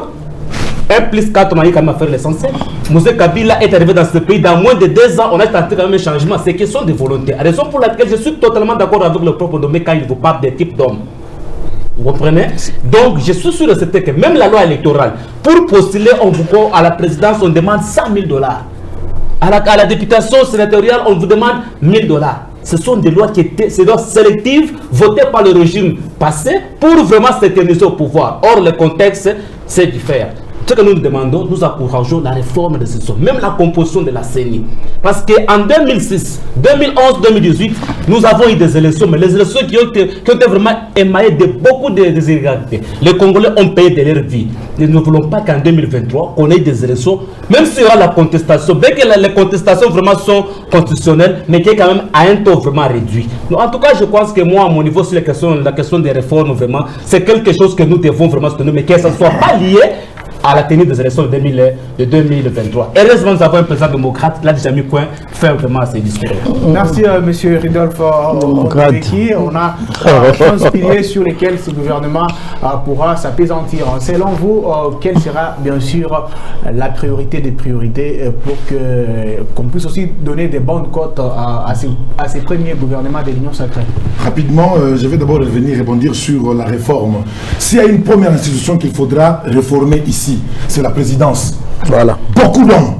1+4, on a eu quand même à faire l'essentiel. Mosé Kabila est arrivé dans ce pays, dans moins de 2 ans, on a tenté quand même un changement. C'est question de volonté. Raison pour laquelle je suis totalement d'accord avec le propre Domé quand il vous parle des types d'hommes. Vous comprenez? Donc, je suis sûr de ce que même la loi électorale, pour postuler à la présidence, on demande $100,000. À la députation sénatoriale, on vous demande $1,000. Ce sont des lois qui étaient sélectives, votées par le régime passé, pour vraiment s'éterniser au pouvoir. Or, le contexte, c'est différent. Ce que nous demandons, nous encourageons la réforme de ce sont, même la composition de la CENI. Parce qu'en 2006, 2011, 2018, nous avons eu des élections, mais les élections qui ont été vraiment émaillées de beaucoup d'inégalités. Les Congolais ont payé de leur vie. Nous ne voulons pas qu'en 2023, qu'on ait des élections, même s'il y aura la contestation, bien que les contestations vraiment sont constitutionnelles, mais qui est quand même à un taux vraiment réduit. Donc, en tout cas, je pense que moi, à mon niveau, sur la question des réformes, vraiment, c'est quelque chose que nous devons vraiment soutenir, mais que ça ne soit pas lié à la tenue des élections de 2023. Heureusement, nous avons un président démocrate qui a déjà mis point fermement à ces discours. Merci, M. Ridolphe Ondemeki. On a 15 piliers sur lesquels ce gouvernement pourra s'apaisantir. Selon vous, quelle sera bien sûr la priorité des priorités pour qu'on puisse aussi donner des bonnes cotes à ces premiers gouvernements de l'Union sacrée? Rapidement, je vais d'abord revenir rebondir sur la réforme. S'il y a une première institution qu'il faudra réformer ici, c'est la présidence. Voilà. Beaucoup d'hommes.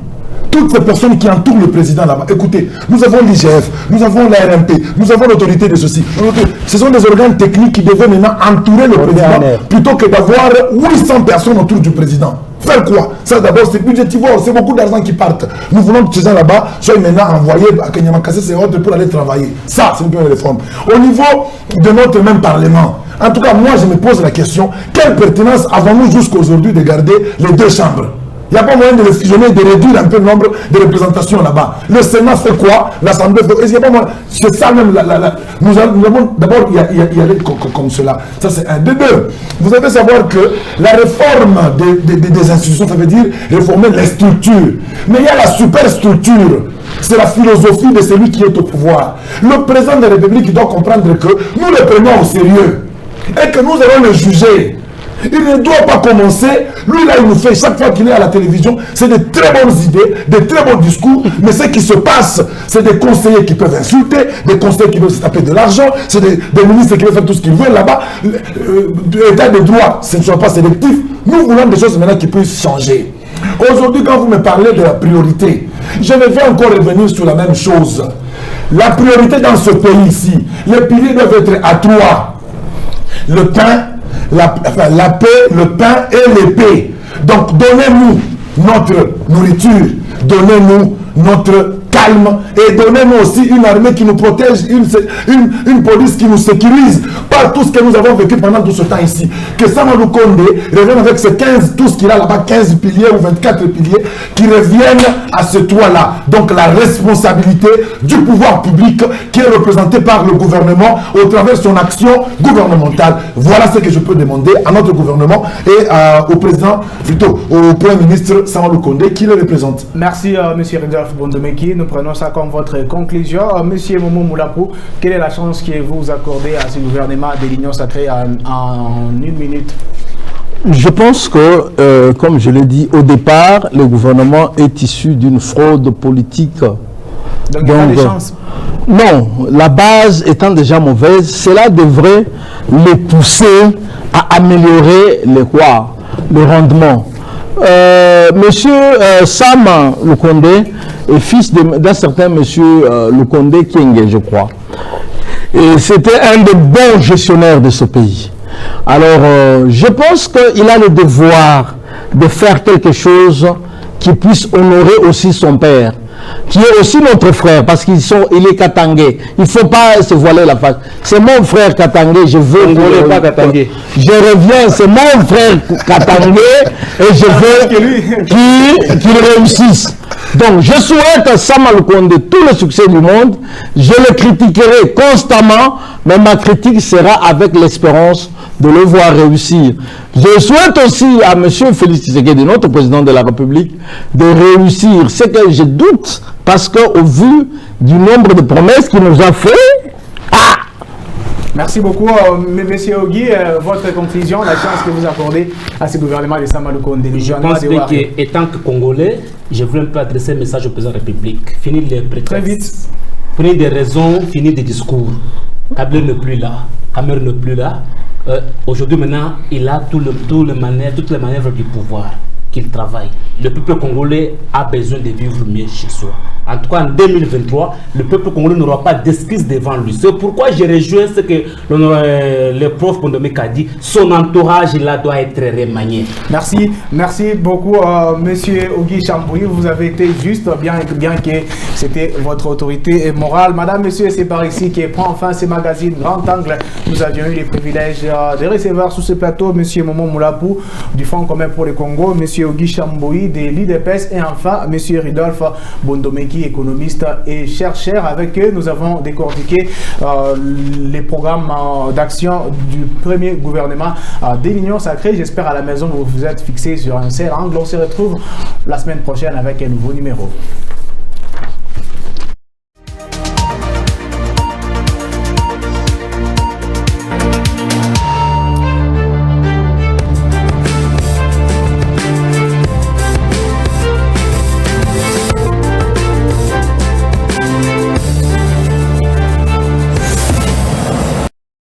Toutes ces personnes qui entourent le président là-bas. Écoutez, nous avons l'IGF, nous avons la RMP, nous avons l'autorité de ceci. Ce sont des organes techniques qui devaient maintenant entourer le président plutôt que d'avoir 800 personnes autour du président. Faire quoi? Ça d'abord c'est budgétivore, c'est beaucoup d'argent qui partent. Nous voulons que ces gens là-bas soient maintenant envoyés à Kenyamakasé et autres pour aller travailler. Ça, c'est une première réforme. Au niveau de notre même parlement, en tout cas, moi je me pose la question, quelle pertinence avons-nous jusqu'aujourd'hui de garder les deux chambres? Il n'y a pas moyen de le fusionner, de réduire un peu le nombre de représentations là-bas. Le Sénat fait quoi? L'Assemblée fait quoi? Est-ce qu'il n'y a pas moyen? C'est ça même. Nous avons d'abord y aller comme cela. Ça c'est un. De deux, vous devez savoir que la réforme des institutions, ça veut dire réformer les structures. Mais il y a la superstructure. C'est la philosophie de celui qui est au pouvoir. Le président de la République doit comprendre que nous le prenons au sérieux et que nous allons le juger. Il ne doit pas commencer. Lui, là, il nous fait, chaque fois qu'il est à la télévision, c'est de très bonnes idées, de très bons discours. Mais ce qui se passe, c'est des conseillers qui peuvent insulter, des conseillers qui veulent se taper de l'argent, c'est des ministres qui veulent faire tout ce qu'ils veulent là-bas. L'état de droit, ce ne soit pas sélectif. Nous voulons des choses maintenant qui puissent changer. Aujourd'hui, quand vous me parlez de la priorité, je ne vais encore revenir sur la même chose. La priorité dans ce pays ici, les piliers doivent être à trois. Le pain, la paix, le pain et l'épée. Donc donnez-nous notre nourriture, donnez-nous notre calme et donnez-nous aussi une armée qui nous protège, une police qui nous sécurise par tout ce que nous avons vécu pendant tout ce temps ici. Que Samalou Condé revienne avec ces 15, tout ce qu'il a là-bas, 15 piliers ou 24 piliers, qui reviennent à ce toit-là. Donc la responsabilité du pouvoir public qui est représenté par le gouvernement au travers de son action gouvernementale. Voilà ce que je peux demander à notre gouvernement et au président, plutôt au Premier ministre Samalou Condé qui le représente. Merci M. Ridolphe Ondemeki. Nous prenons ça comme votre conclusion. Monsieur Momo Moulapou, quelle est la chance que vous accordez à ce gouvernement de l'Union sacrée en une minute? Je pense que, comme je l'ai dit au départ, le gouvernement est issu d'une fraude politique. Donc il y a des chances? Non, la base étant déjà mauvaise, cela devrait les pousser à améliorer le rendement. Monsieur Sam Lukonde est fils d'un certain monsieur Lukonde Kienge, je crois. Et c'était un des bons gestionnaires de ce pays. Alors, je pense qu'il a le devoir de faire quelque chose qui puisse honorer aussi son père, qui est aussi notre frère, parce qu'il est katangé. Il ne faut pas se voiler la face. C'est mon frère katangé, je veux... Je reviens, c'est mon frère katangé, et je veux qu'il réussisse. Donc, je souhaite à Samalou Condé tout le succès du monde. Je le critiquerai constamment, mais ma critique sera avec l'espérance de le voir réussir. Je souhaite aussi à M. Félix Tshisekedi, notre président de la République, de réussir. C'est que je doute, parce qu'au vu du nombre de promesses qu'il nous a fait, Merci beaucoup, M. Ogui. Votre conclusion, la chance que vous accordez à ce gouvernement de Samalou Condé. Je pense qu'étant que Congolais, je veux un peu adresser un message au président de la République. Finir les prétextes. Très vite. Finir des raisons, finir des discours. Kabila n'est plus là. Kamer n'est plus là. Aujourd'hui, maintenant, il a toutes les manœuvres du pouvoir qu'il travaille. Le peuple congolais a besoin de vivre mieux chez soi. En tout cas, en 2023, le peuple congolais n'aura pas d'excuses devant lui. C'est pourquoi je rejoins ce que le prof Ondemeki a dit. Son entourage, là, doit être remanié. Merci beaucoup, monsieur Ogui Chambouyi. Vous avez été juste, bien que c'était votre autorité morale. Madame, monsieur, c'est par ici que prend enfin ce magazine Grand Angle. Nous avions eu les privilèges de recevoir sur ce plateau monsieur Momo Moulapou du Fonds commun pour le Congo, monsieur Ogui Chambouyi de l'IDPS et enfin monsieur Ridolphe Ondemeki Maliki, économiste et chercheur. Avec eux, nous avons décortiqué les programmes d'action du premier gouvernement de l'Union sacrée. J'espère à la maison vous vous êtes fixé sur un seul angle. On se retrouve la semaine prochaine avec un nouveau numéro.